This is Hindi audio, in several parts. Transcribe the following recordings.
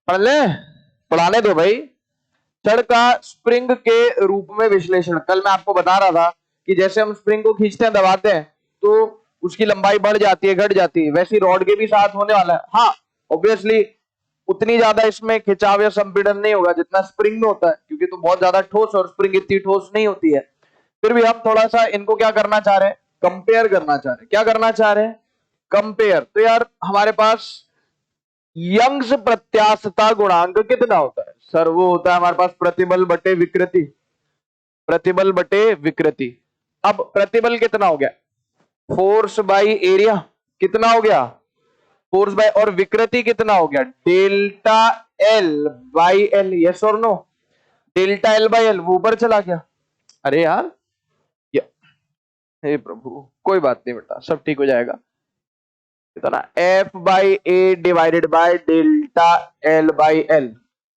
पढ़ ले, पढ़ाने दो भाई। छड़ का स्प्रिंग के रूप में विश्लेषण। कल मैं आपको बता रहा था कि जैसे हम स्प्रिंग को खींचते हैं, दबाते हैं, तो उसकी लंबाई बढ़ जाती है, घट जाती है, वैसे रॉड के भी साथ होने वाला है। हाँ, ऑब्वियसली उतनी ज्यादा इसमें खिंचाव या संपीड़न नहीं होगा जितना स्प्रिंग में होता है, क्योंकि तो बहुत ज्यादा ठोस और स्प्रिंग इतनी ठोस नहीं होती है। फिर भी हम थोड़ा सा इनको क्या करना चाह रहे हैं, कंपेयर करना चाह रहे हैं। क्या करना चाह रहे हैं, कंपेयर। तो यार हमारे पास यंग्स प्रत्यास्थता गुणांक कितना होता है सर? वो होता है हमारे पास प्रतिबल बटे विकृति। प्रतिबल बटे विकृति। अब प्रतिबल कितना हो गया, फोर्स बाई एरिया। कितना हो गया, फोर्स बाय, और विकृति कितना हो गया, delta L by L. Yes और no? Delta L by L वो ऊपर चला गया। अरे यार, हे प्रभु, कोई बात नहीं बेटा, सब ठीक हो जाएगा। कितना, F by A divided by delta L by L.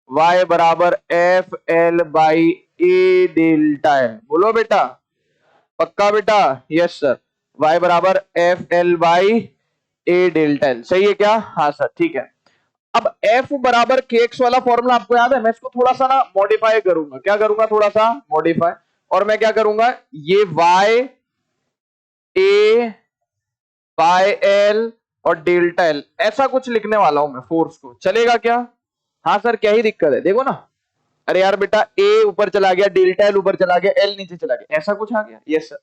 Y बराबर F L by A delta L. बोलो बेटा, पक्का बेटा? Yes sir. वाई बराबर F L by A delta L. सही है क्या? हाँ सर, ठीक है। अब एफ बराबर के एक्स वाला फॉर्मूला आपको याद है? मैं इसको थोड़ा सा ना मॉडिफाई करूंगा। क्या करूंगा? थोड़ा सा मॉडिफाई। और मैं क्या करूंगा, ये वाई ए बाय एल और डेल्टा एल ऐसा कुछ लिखने वाला हूं मैं फोर्स को। चलेगा क्या? हाँ सर, क्या ही दिक्कत है, देखो ना। अरे यार बेटा, ए ऊपर चला गया, डेल्टा एल ऊपर चला गया, एल नीचे चला गया, ऐसा कुछ आ गया। यस सर,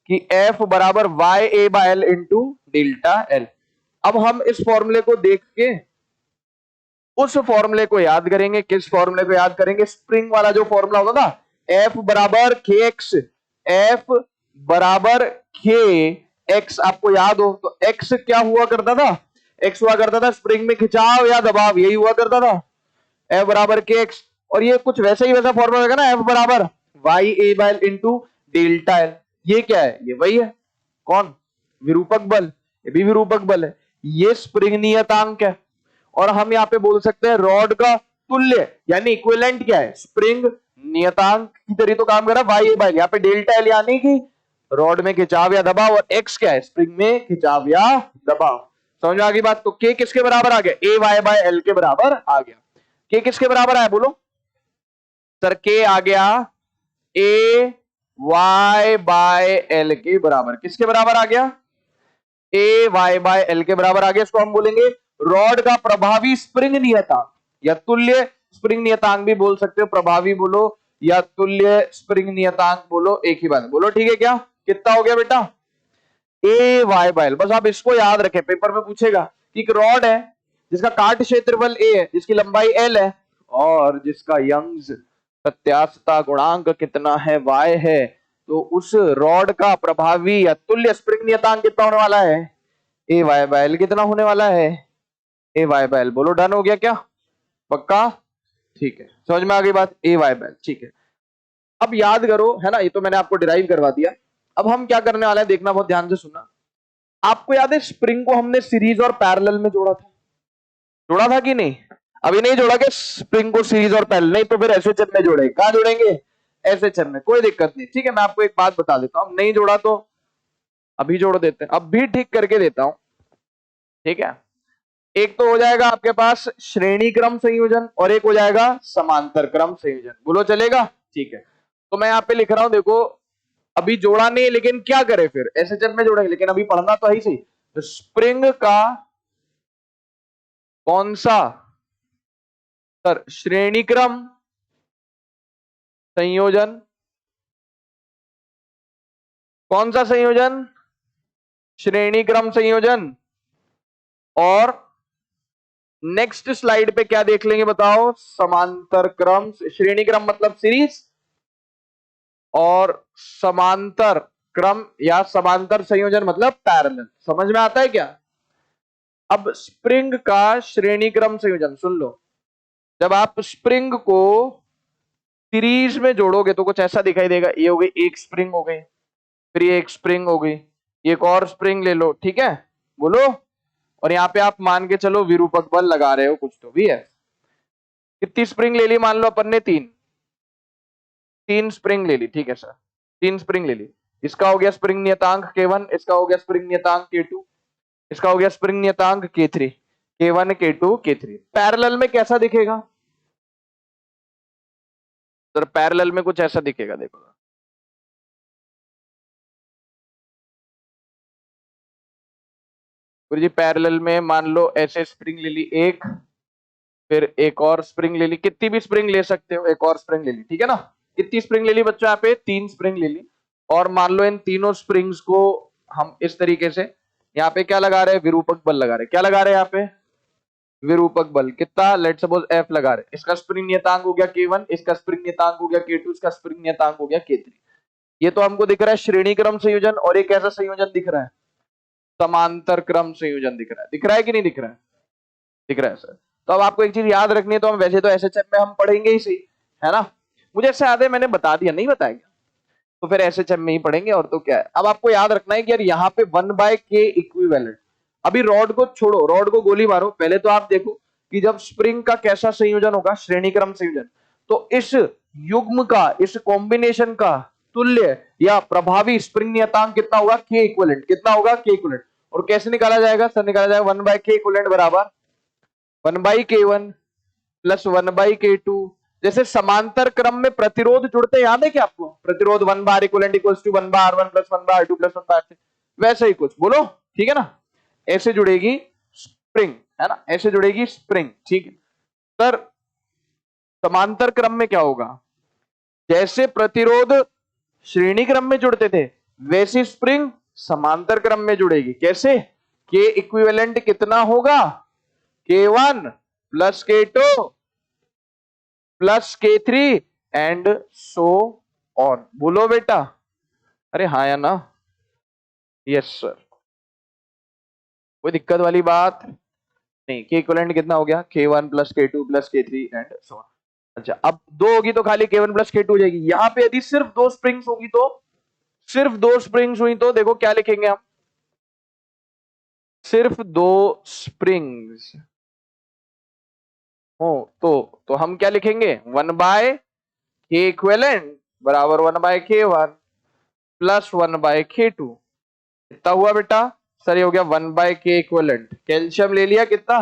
कि एफ बराबर Y A by L into delta L. अब हम इस फॉर्मूले को देख के उस फॉर्मूले को याद करेंगे। किस फॉर्मूले को याद करेंगे? स्प्रिंग वाला जो फॉर्मूला होता था, एफ बराबर के एक्स। एफ बराबर के एक्स आपको याद हो तो एक्स क्या हुआ करता था? एक्स हुआ करता था स्प्रिंग में खिंचाव या दबाव, यही हुआ करता था। एफ बराबर के एक्स, और ये कुछ वैसा ही वैसा फॉर्मूला होगा ना, एफ बराबर Y A by L into delta L. ये क्या है? ये वही है। कौन? विरूपक बल। ये भी विरूपक बल है। ये स्प्रिंग नियतांक है। और हम यहाँ पे बोल सकते हैं रॉड का तुल्य यानी इक्विवेलेंट क्या है? स्प्रिंग नियतांक की तरह तो काम कर रहा है वाई ए बाय। यहाँ पे डेल्टा एल यानी कि रॉड में खिंचाव या दबाव, और एक्स क्या है? स्प्रिंग में खिंचाव या दबाव। समझ में आ गई बात? तो के किसके बराबर आ गया? ए वाई बाय एल के बराबर आ गया। के किसके बराबर आया बोलो सर? के आ गया ए वाई बाय एल के बराबर। किसके बराबर आ गया? ए वाई बाय एल के बराबर आ गया। इसको हम बोलेंगे रॉड का प्रभावी स्प्रिंग नियतांक, या तुल्य स्प्रिंग नियतांक भी बोल सकते हो। प्रभावी बोलो या तुल्य स्प्रिंग नियतांक बोलो, एक ही बात है। बोलो ठीक है क्या? कितना हो गया बेटा? ए वाई बाय एल। बस आप इसको याद रखें, पेपर में पूछेगा कि एक रॉड है जिसका काट क्षेत्रफल ए है, जिसकी लंबाई एल है, और जिसका यंग्स प्रत्यास्थता गुणांक कितना है? वाई है। तो उस रॉड का प्रभावी या तुल्य स्प्रिंग नियतांक कितना होने वाला है? ए वाई बाय एल। कितना होने वाला है? ए वाई बाय एल। बोलो डन हो गया क्या? पक्का? ठीक है, समझ में आ गई बात? ए वाई बाय एल, ठीक है। अब याद करो, है ना, ये तो मैंने आपको डिराइव करवा दिया। अब हम क्या करने वाले हैं, देखना बहुत ध्यान से सुनना। आपको याद है स्प्रिंग को हमने सीरीज और पैरेलल में जोड़ा था? जोड़ा था कि नहीं? अभी नहीं जोड़ा कि स्प्रिंग को सीरीज और पैरेलल? नहीं तो फिर ऐसे चर में जोड़ेंगे। कहां जोड़ेंगे? ऐसे चर में। कोई दिक्कत नहीं, ठीक है। मैं आपको एक बात बता देता हूं, नहीं जोड़ा तो अभी जोड़ देते हैं, अब भी ठीक करके देता हूं, ठीक है। एक तो हो जाएगा आपके पास श्रेणी क्रम संयोजन, और एक हो जाएगा समांतर क्रम संयोजन। बोलो चलेगा? ठीक है। तो मैं यहाँ पे लिख रहा हूं, देखो अभी जोड़ा नहीं, लेकिन क्या करें फिर, ऐसे चर में जोड़ेंगे, लेकिन अभी पढ़ना तो है ही सही। तो स्प्रिंग का कौन सा सर श्रेणी क्रम संयोजन? कौन सा संयोजन? श्रेणी क्रम संयोजन। और नेक्स्ट स्लाइड पे क्या देख लेंगे बताओ? समांतर क्रम। श्रेणी क्रम मतलब सीरीज, और समांतर क्रम या समांतर संयोजन मतलब पैरेलल। समझ में आता है क्या? अब स्प्रिंग का श्रेणी क्रम संयोजन सुन लो। जब आप स्प्रिंग को सीरीज में जोड़ोगे तो कुछ ऐसा दिखाई देगा। ये हो गई एक स्प्रिंग हो गई, फिर ये एक स्प्रिंग हो गई, एक और स्प्रिंग ले लो, ठीक है। बोलो। और यहाँ पे आप मान के चलो विरूपक बल लगा रहे हो, कुछ तो भी है। कितनी स्प्रिंग ले ली? मान लो अपन ने तीन स्प्रिंग ले ली, ठीक है सर। तीन स्प्रिंग ले ली। इसका हो गया स्प्रिंग नियतांक K1, इसका हो गया स्प्रिंग नियतांक K2, इसका हो गया स्प्रिंग नियतांक K3। K1 K2 K3 parallel में कैसा दिखेगा सर? पैरेलल में कुछ ऐसा दिखेगा, देखो गुरु जी। पैरेलल में मान लो ऐसे स्प्रिंग ले ली एक, फिर एक और स्प्रिंग ले ली, कितनी भी स्प्रिंग ले सकते हो, एक और स्प्रिंग ले ली, ठीक है ना। कितनी स्प्रिंग ले ली बच्चों? यहाँ पे 3 स्प्रिंग ले ली। और मान लो इन तीनों स्प्रिंग्स को हम इस तरीके से यहाँ पे क्या लगा रहे हैं? विरूपक बल लगा रहे हैं। क्या लगा रहे हैं यहाँ पे? विरूपक बल। कितना? लेट सपोज F लगा रहे हैं। इसका स्प्रिंग नियतांक हो गया K1, इसका स्प्रिंग नियतांक हो गया K2, इसका स्प्रिंग नियतांक हो गया K3। ये तो हमको दिख रहा है श्रेणी क्रम संयोजन। और एक ऐसा संयोजन दिख रहा है, समांतर क्रम संयोजन दिख रहा है। दिख रहा है कि नहीं दिख रहा है? दिख रहा है सर। तो अब आपको एक चीज याद रखनी है, तो हम वैसे तो एसएचएम में हम पढ़ेंगे ही सही, है ना। मुझे ऐसे याद है, मैंने बता दिया, नहीं बताया क्या? तो फिर एसएचएम में ही पढ़ेंगे, और तो क्या है। अब आपको याद रखना है कि यार यहाँ पे 1/k इक्विवेलेंट। अभी रॉड को छोड़ो, रॉड को गोली मारो। पहले तो आप देखो कि जब स्प्रिंग का कैसा संयोजन होगा? श्रेणी क्रम संयोजन। तो इस युग्म का, इस कॉम्बिनेशन का तुल्य या प्रभावी स्प्रिंग नियतांक कितना होगा? K equivalent. कितना होगा? K equivalent. और कैसे निकाला जाएगा सर? निकाला जाएगा 1/k इक्विवेलेंट बराबर 1/K1 प्लस 1/K2। जैसे समांतर क्रम में प्रतिरोध जुड़ते, याद है क्या आपको? प्रतिरोध 1 बार equivalent equals to 1/R1 plus 1/R2 plus 1/R3, वैसे ही कुछ बोलो, ठीक है ना। ऐसे जुड़ेगी स्प्रिंग, है ना, ऐसे जुड़ेगी स्प्रिंग, ठीक है सर। समांतर क्रम में क्या होगा? जैसे प्रतिरोध श्रेणी क्रम में जुड़ते थे, वैसी स्प्रिंग समांतर क्रम में जुड़ेगी। कैसे? K इक्विवेलेंट कितना होगा? K1 plus K2 plus K3 and so on. बोलो बेटा, अरे हाँ या ना? Yes sir. कोई दिक्कत वाली बात नहीं। K इक्विवेलेंट कितना हो गया? K1 plus K2 plus K3 and so on. अच्छा, अब दो होगी तो खाली K1 प्लस K2 हो जाएगी। यहां पे यदि सिर्फ दो स्प्रिंग्स होगी तो, सिर्फ दो स्प्रिंग्स हुई तो देखो क्या लिखेंगे हम? सिर्फ दो स्प्रिंग्स हो तो हम क्या लिखेंगे? 1/K इक्विवेलेंट बराबर 1/K1 प्लस 1/K2। कितना हुआ बेटा? सर ये हो गया 1/K इक्विवेलेंट। कैल्शियम ले लिया कितना?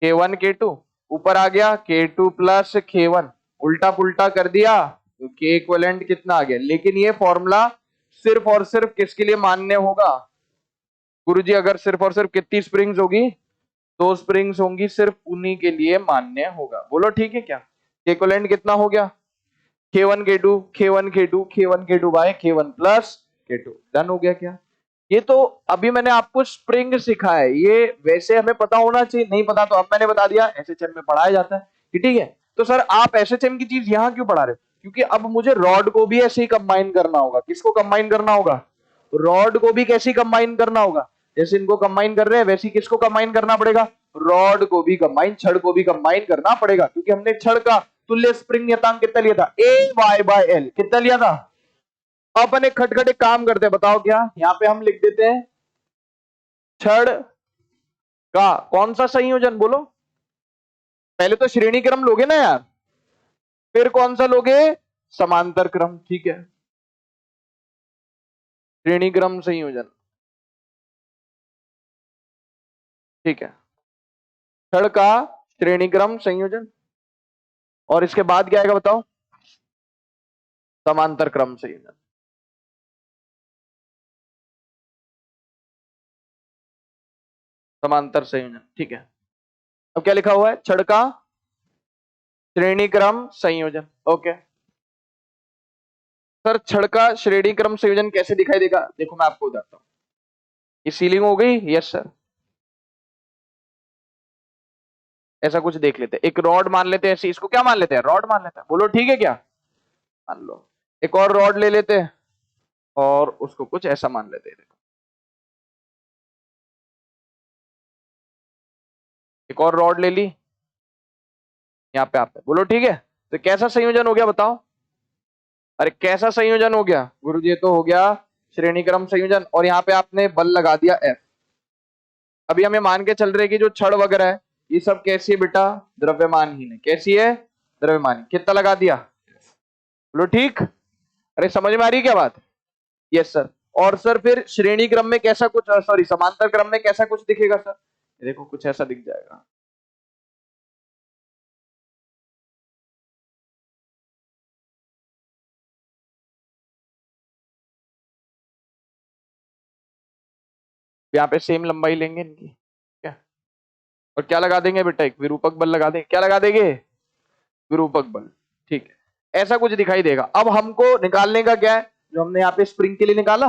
K1 K2। ऊपर आ गया K2 प्लस K1। उल्टा पुल्टा कर दिया तो K इक्विवेलेंट कितना आ गया? लेकिन ये फॉर्मूला सिर्फ और सिर्फ किसके लिए मान्य होगा गुरुजी? अगर सिर्फ और सिर्फ कितनी स्प्रिंग्स होगी? दो स्प्रिंग्स होंगी, सिर्फ उन्हीं के लिए मान्य होगा। बोलो ठीक है क्या? K इक्विवेलेंट कितना हो गया? K1 K2 K1 K2 K1 K2 bye K1 plus K2। Done हो गया क्या? ये तो अभी मैंने आपको स्प्रिंग सिखाया है, ये वैसे हमें पता होना चाहिए, नहीं पता तो अब मैंने बता दिया। एसएचएम में पढ़ाया जाता है, ठीक है। तो सर आप एसएचएम की चीज यहां क्यों पढ़ा रहे हो? क्योंकि अब मुझे रॉड को भी ऐसे ही कंबाइन करना होगा। किसको कंबाइन करना होगा? रॉड को भी कैसे कंबाइन करना होगा? जैसे इनको कंबाइन कर रहे हैं, वैसे किसको कंबाइन करना पड़ेगा? रॉड को भी कंबाइन, छड़ को भी कंबाइन करना पड़ेगा। क्योंकि हमने छड़ का तुल्य स्प्रिंग नियतांक कितना लिया था? AY/L। कितना लिया था? अपन एक खटखट एक काम करते हैं, बताओ क्या? यहां पे हम लिख देते हैं छड़ का कौन सा संयोजन? बोलो। पहले तो श्रेणी क्रम लोगे ना यार, फिर कौन सा लोगे? समांतर क्रम, ठीक है। श्रेणी क्रम संयोजन, ठीक है। छड़ का श्रेणी क्रम संयोजन, और इसके बाद क्या आएगा बताओ? समांतर क्रम संयोजन। समांतर संयोजन, ठीक है। अब क्या लिखा हुआ है? छड़ का श्रेणी क्रम संयोजन, ओके। सर छड़ का श्रेणी क्रम संयोजन कैसे दिखाई देगा? देखो मैं आपको बताता हूं। ये सीलिंग हो गई, यस सर। ऐसा कुछ देख लेते हैं, एक रॉड मान लेते हैं ऐसे, इसको क्या मान लेते हैं? रॉड मान लेते हैं। बोलो ठीक है क्या? मान लो। एक और रॉड ले लेते हैं और उसको कुछ ऐसा मान लेते हैं। देखो एक और रॉड ले ली, यहाँ पे आप बोलो ठीक है। तो कैसा संयोजन हो गया बताओ? अरे कैसा संयोजन हो गया गुरुजी? ये तो हो गया श्रेणी क्रम संयोजन। और यहाँ पे आपने बल लगा दिया F। अभी हमें मान के चल रहे कि जो छड़ वगैरह है ये सब कैसी है बेटा? द्रव्यमानहीन है। कैसी है? द्रव्यमान। कितना लगा दिया? बोलो ठीक। अरे समझ में आ रही है क्या बात? Yes sir. और सर फिर श्रेणी क्रम में कैसा कुछ, सॉरी समांतर क्रम में कैसा कुछ दिखेगा सर? देखो कुछ ऐसा दिख जाएगा। यहाँ पे सेम लंबाई लेंगे इनकी, क्या, और क्या लगा देंगे बेटा, एक विरूपक बल लगा देंगे। क्या लगा देंगे? विरूपक बल। ठीक है, ऐसा कुछ दिखाई देगा। अब हमको निकालने का क्या है, जो हमने यहाँ पे स्प्रिंग के लिए निकाला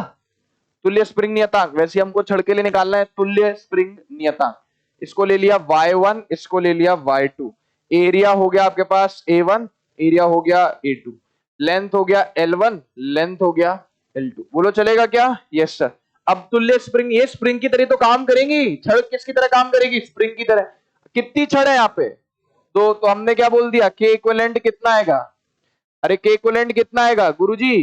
तुल्य स्प्रिंग नियतांक, वैसे हमको छड़ के लिए निकालना है तुल्य स्प्रिंग नियतांक। इसको ले लिया y1, इसको ले लिया y2। एरिया हो गया आपके पास a1, एरिया हो गया a2, लेंथ हो गया l1, लेंथ हो गया l2। बोलो चलेगा क्या? Yes sir. अब तुल्य स्प्रिंग, ये स्प्रिंग की तरह तो काम करेंगी, छड़ किसकी तरह काम करेगी? स्प्रिंग की तरह। कितनी छड़ है यहाँ पे? दो। तो हमने क्या बोल दिया, के इक्विवेलेंट कितना आएगा? अरे के इक्विवेलेंट कितना आएगा गुरुजी?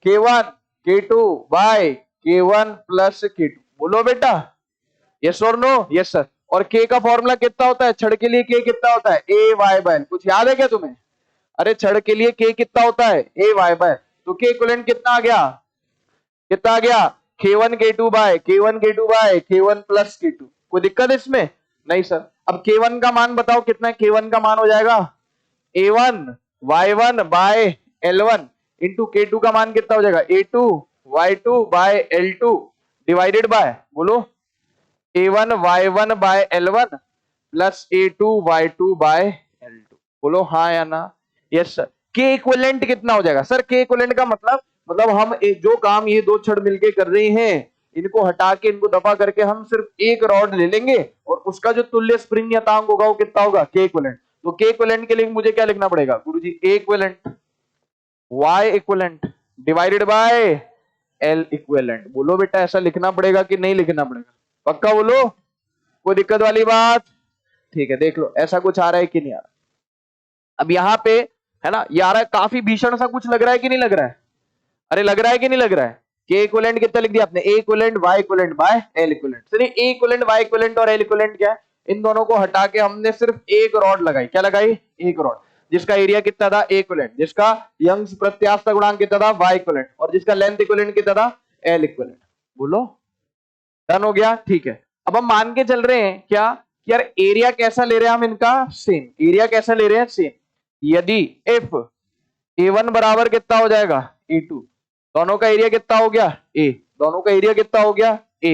K1 K2 bye K1 plus K2। बोलो बेटा, यस और नो? Yes sir. और K का फॉर्मूला कितना होता है छड़ के लिए? K कितना होता है? ए वाई बाय। कुछ याद है क्या तुम्हें? अरे छड़ के लिए K कितना होता है? ए वाई बाय। तो K इक्विवेलेंट कितना आ गया? कितना आ गया? K1 K2 bye K1 K2 bye K1 plus K2। कोई दिक्कत है इसमें? नहीं सर। अब K1 का मान बताओ कितना है? K1 का मान हो जाएगा A1 Y1 by L1 into K2 का मान कितना हो जाएगा? A2 Y2 by L2 divided bye, बोलो, A1 Y1 by L1 plus A2 Y2 by L2। बोलो हाँ या ना? Yes sir. के इक्विवेलेंट कितना हो जाएगा सर? के इक्विवेलेंट का मतलब हम जो काम ये दो छड़ मिलके कर रही हैं, इनको हटा के, इनको दफा करके हम सिर्फ एक रॉड ले लेंगे और उसका जो तुल्य स्प्रिंग नियतांक होगा वो कितना होगा? के इक्विवेलेंट। तो के इक्विवेलेंट के लिए मुझे क्या लिखना पड़ेगा गुरुजी? A equivalent Y equivalent divided by L equivalent. बोलो बेटा ऐसा लिखना पड़ेगा कि नहीं लिखना पड़ेगा? पक्का बोलो, कोई दिक्कत वाली बात? ठीक है, देख लो ऐसा कुछ आ रहा है कि नहीं आ रहा। अब यहाँ पे है ना, ये आ रहा है, काफी भीषण सा कुछ लग रहा है कि नहीं लग रहा है? अरे लग रहा है कि नहीं लग रहा है? के इक्विवेलेंट कितना लिख दिया आपने? A equivalent Y equivalent by L equivalent. चलिए ए इक्विवेलेंट वाई इक्विवेलेंट और एल इक्विवेलेंट क्या है, इन दोनों को हटा के हमने सिर्फ एक रॉड लगाई। क्या लगाई? एक रॉड, जिसका एरिया कितना था? ए इक्विवेलेंट, जिसका यंग्स प्रत्यास्थ गुणांक कितना था? वाई इक्विवेलेंट, और जिसका लेंथ इक्विवेलेंट कितना था? L equivalent. बोलो डन हो गया? ठीक है। अब हम मान के चल रहे हैं क्या कि यार एरिया कैसा ले रहे हैं हम इनका? सेम। एरिया कैसा ले रहे हैं? सेम। यदि इफ A1 बराबर कितना हो जाएगा? A2, दोनों का एरिया कितना हो गया? A, दोनों का एरिया कितना हो गया? A।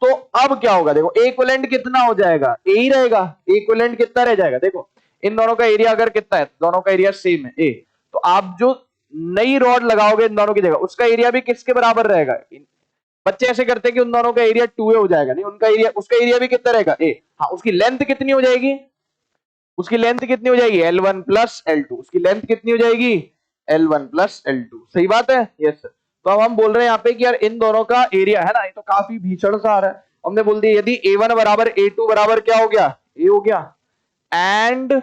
तो अब क्या होगा? देखो A इक्विवेलेंट कितना हो जाएगा? A ही रहेगा। A इक्विवेलेंट कितना रह जाएगा? देखो इन दोनों का एरिया अगर कितना है, दोनों का एरिया सेम है A, तो आप जो नई रॉड लगाओगे इन दोनों की जगह, उसका एरिया भी किसके बराबर रहेगा? बच्चे ऐसे करते हैं कि उन दोनों का एरिया 2A हो जाएगा, नहीं, उनका एरिया, उसका एरिया भी कितना रहेगा? A। हाँ, उसकी लेंथ कितनी हो जाएगी? उसकी लेंथ कितनी हो जाएगी? L1 plus L2। उसकी लेंथ कितनी हो जाएगी? L1 plus L2। सही बात है? Yes sir. तो अब हम बोल रहे हैं यहाँ पे कि यार इन दोनों का एरिया है ना, ये तो काफी भीषण सा आ रहा है। हमने बोल दिया यदि A1 बराबर A2 बराबर क्या हो गया? A हो गया, एंड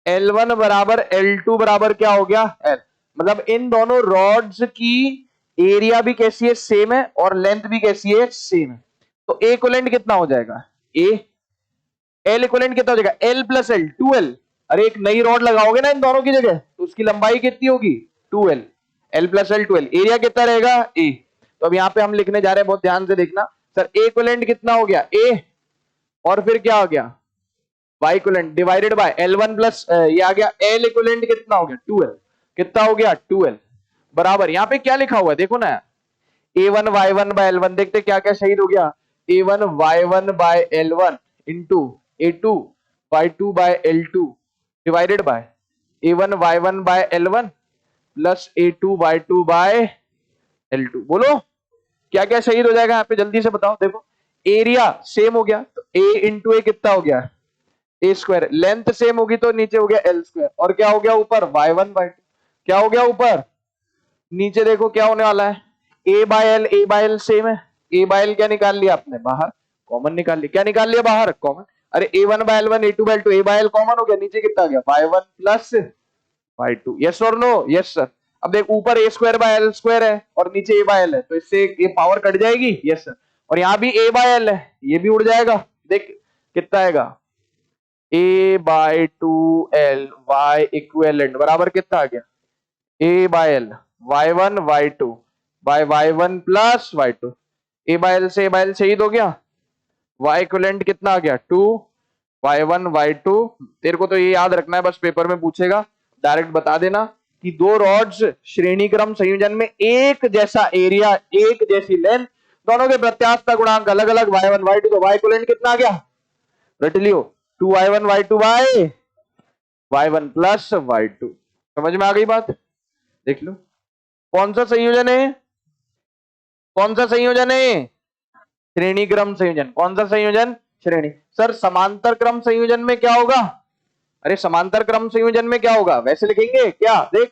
L1 बराबर L2 बराबर क्या हो गया? L। मतलब इन दोनों रॉड्स की एरिया भी कैसी है? सेम है, और लेंथ भी कैसी है? सेम है। तो A इक्विवेलेंट कितना हो जाएगा? A। एल इक्विवेलेंट कितना हो जाएगा? L plus L, 2L। अरे एक नई रॉड लगाओगे ना इन दोनों की जगह, तो उसकी लंबाई कितनी होगी? 2L। L plus L 2L। Area कितना रहेगा? ए। तो अब यहाँ पे हम लिखने जा रहे हैं, बहुत ध्यान से देखना सर। ए इक्विवेलेंट कितना हो गया? ए, और फिर क्या हो गया? Y equivalent divided by L1 plus ये आ गया एल इक्विवेलेंट कितना हो गया? 2L। कितना हो गया? 2L बराबर, यहाँ पे क्या लिखा हुआ है देखो ना, A1 Y1 बाय L1। देखते क्या क्या शहीद हो गया? A1 Y1 by L1 into A2 Y2 by L2 divided by A1 Y1 by L1 plus A2 Y2 by L2। बोलो क्या क्या शहीद हो जाएगा यहाँ पे, जल्दी से बताओ। देखो एरिया सेम हो गया तो A इंटू ए कितना हो गया? ए स्क्वायर। लेंथ सेम होगी तो नीचे हो गया एल स्क्वायर, और क्या हो गया ऊपर? Y1 bye 2। क्या हो गया ऊपर? नीचे देखो क्या होने वाला है? ए बाय एल सेम है। ए बाय एल क्या निकाल लिया आपने? बाहर कॉमन निकाल लिया। क्या निकाल लिया बाहर? कॉमन। अरे A1 by L1 A2 by L2, A by L common हो गया, नीचे कितना आ गया? Y1 plus Y2। यस और नो? Yes sir. अब देख ऊपर A square by L square है और नीचे ए बाय एल है, तो इससे ये पावर कट जाएगी। Yes sir. और यहाँ भी ए बाय एल है, ये भी उड़ जाएगा। देख कितना आएगा? ए बाय 2L वाई इक्विवेलेंट बराबर कितना आ गया? A by L Y1 Y2 by Y1 plus Y2। A by L से ए बाय एल शहीद हो गया, y इक्विवेलेंट कितना आ गया 2, y1 y2। तेरे को तो ये याद रखना है, बस पेपर में पूछेगा, डायरेक्ट बता देना कि दो रॉड्स श्रेणी क्रम संयोजन में एक जैसा एरिया, एक जैसी लेंथ, दोनों के प्रत्यास्थ गुणांक अलग अलग y1 y2, तो y इक्विवेलेंट कितना आ गया, रट लियो 2y1 y2 by y1 plus y2। समझ में आ गई बात? देख लो कौन सा संयोजन है, कौन सा संयोजन है, श्रेणी क्रम संयोजन। कौन सा संयोजन, श्रेणी। सर समांतर क्रम संयोजन में क्या होगा, अरे समांतर क्रम संयोजन में क्या होगा, वैसे लिखेंगे क्या, देख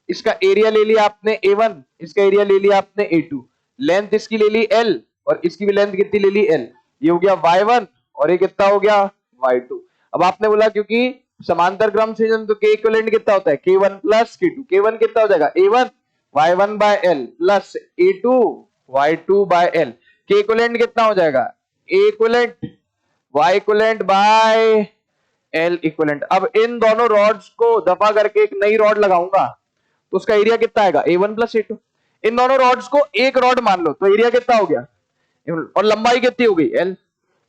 इसका एरिया ले लिया आपने A1, इसका एरिया ले लिया आपने A2, लेंथ इसकी ले ली L और इसकी भी लेंथ कितनी ले ली L, ये हो गया Y1 और ये कितना हो गया Y2। अब आपने बोला क्योंकि समांतर क्रम संयोजन तो K इक्विवेलेंट कितना होता है K1 प्लस K2, K1 कितना हो जाएगा A1 Y1 by L plus A2 Y2 by L, K equivalent कितना हो जाएगा A equivalent Y equivalent by L equivalent. अब इन दोनों रॉड्स को दफा करके एक नई रॉड लगाऊंगा तो उसका एरिया कितना आएगा A1 प्लस A2। इन दोनों रॉड्स को एक रॉड मान लो तो एरिया कितना हो गया, और लंबाई कितनी हो गई L।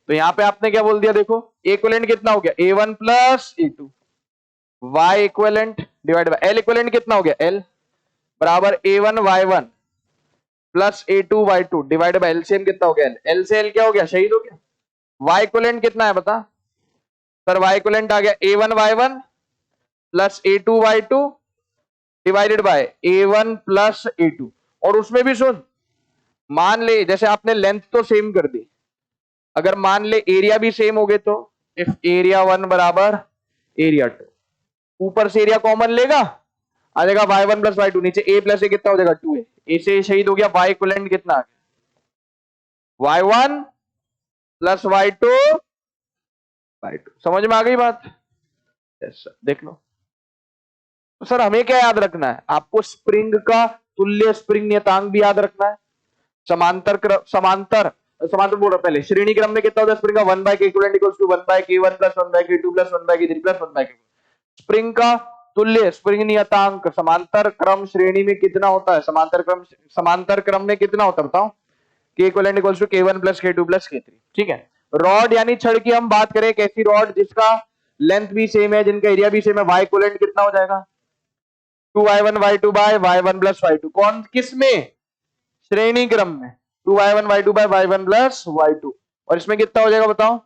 तो यहां पे आपने क्या बोल दिया, देखो इक्विवेलेंट कितना हो गया A1 plus A2, Y equivalent divide by L equivalent कितना हो गया L बराबर A1 Y1 plus A2 Y2 divide by LCM कितना हो गया L से L क्या हो गया, शहीद हो गया। Y इक्विवेलेंट कितना है बता, सर Y इक्विवेलेंट आ गया A1 Y1 plus A2 Y2 divided by A1 plus A2। और उसमें भी सुन, मान ले जैसे आपने लेंथ तो सेम कर दी, अगर मान ले एरिया भी सेम हो गए तो इफ एरिया 1 बराबर एरिया 2, ऊपर से एरिया कॉमन लेगा आ जाएगा y1 प्लस y2, नीचे a प्लस ए कितना हो जाएगा 2a, ए से शहीद हो गया, y इक्विवेलेंट कितना आ गया y1 प्लस y2 y2। समझ में आ गई बात? yes, देख लो। तो सर हमें क्या याद रखना है, आपको स्प्रिंग का तुल्य स्प्रिंग नियतांक भी याद रखना है। समांतर समांतर समांतर बोल रहा पहले, श्रेणी क्रम में कितना होता है स्प्रिंग का 1 by K equivalent equals to 1 by k1 plus 1 by k2 plus 1 by k3 plus 1 by k। Spring का तुल्य स्प्रिंग नियतांक समांतर क्रम श्रेणी में कितना होता है, समांतर क्रम में कितना होता है बताओ, k equivalent equals to k1 plus k2 plus k3। ठीक है, रॉड यानी छड़ की हम बात करें, कैसी रॉड जिसका लेंथ भी सेम है, जिनका एरिया भी सेम है, y इक्विवेलेंट कितना हो जाएगा 2y1 y2 by y1 plus y2। कौन किस में, श्रेणी क्रम में 2y1 y2 by y1 plus y2। और इसमें कितना हो जाएगा बताओ,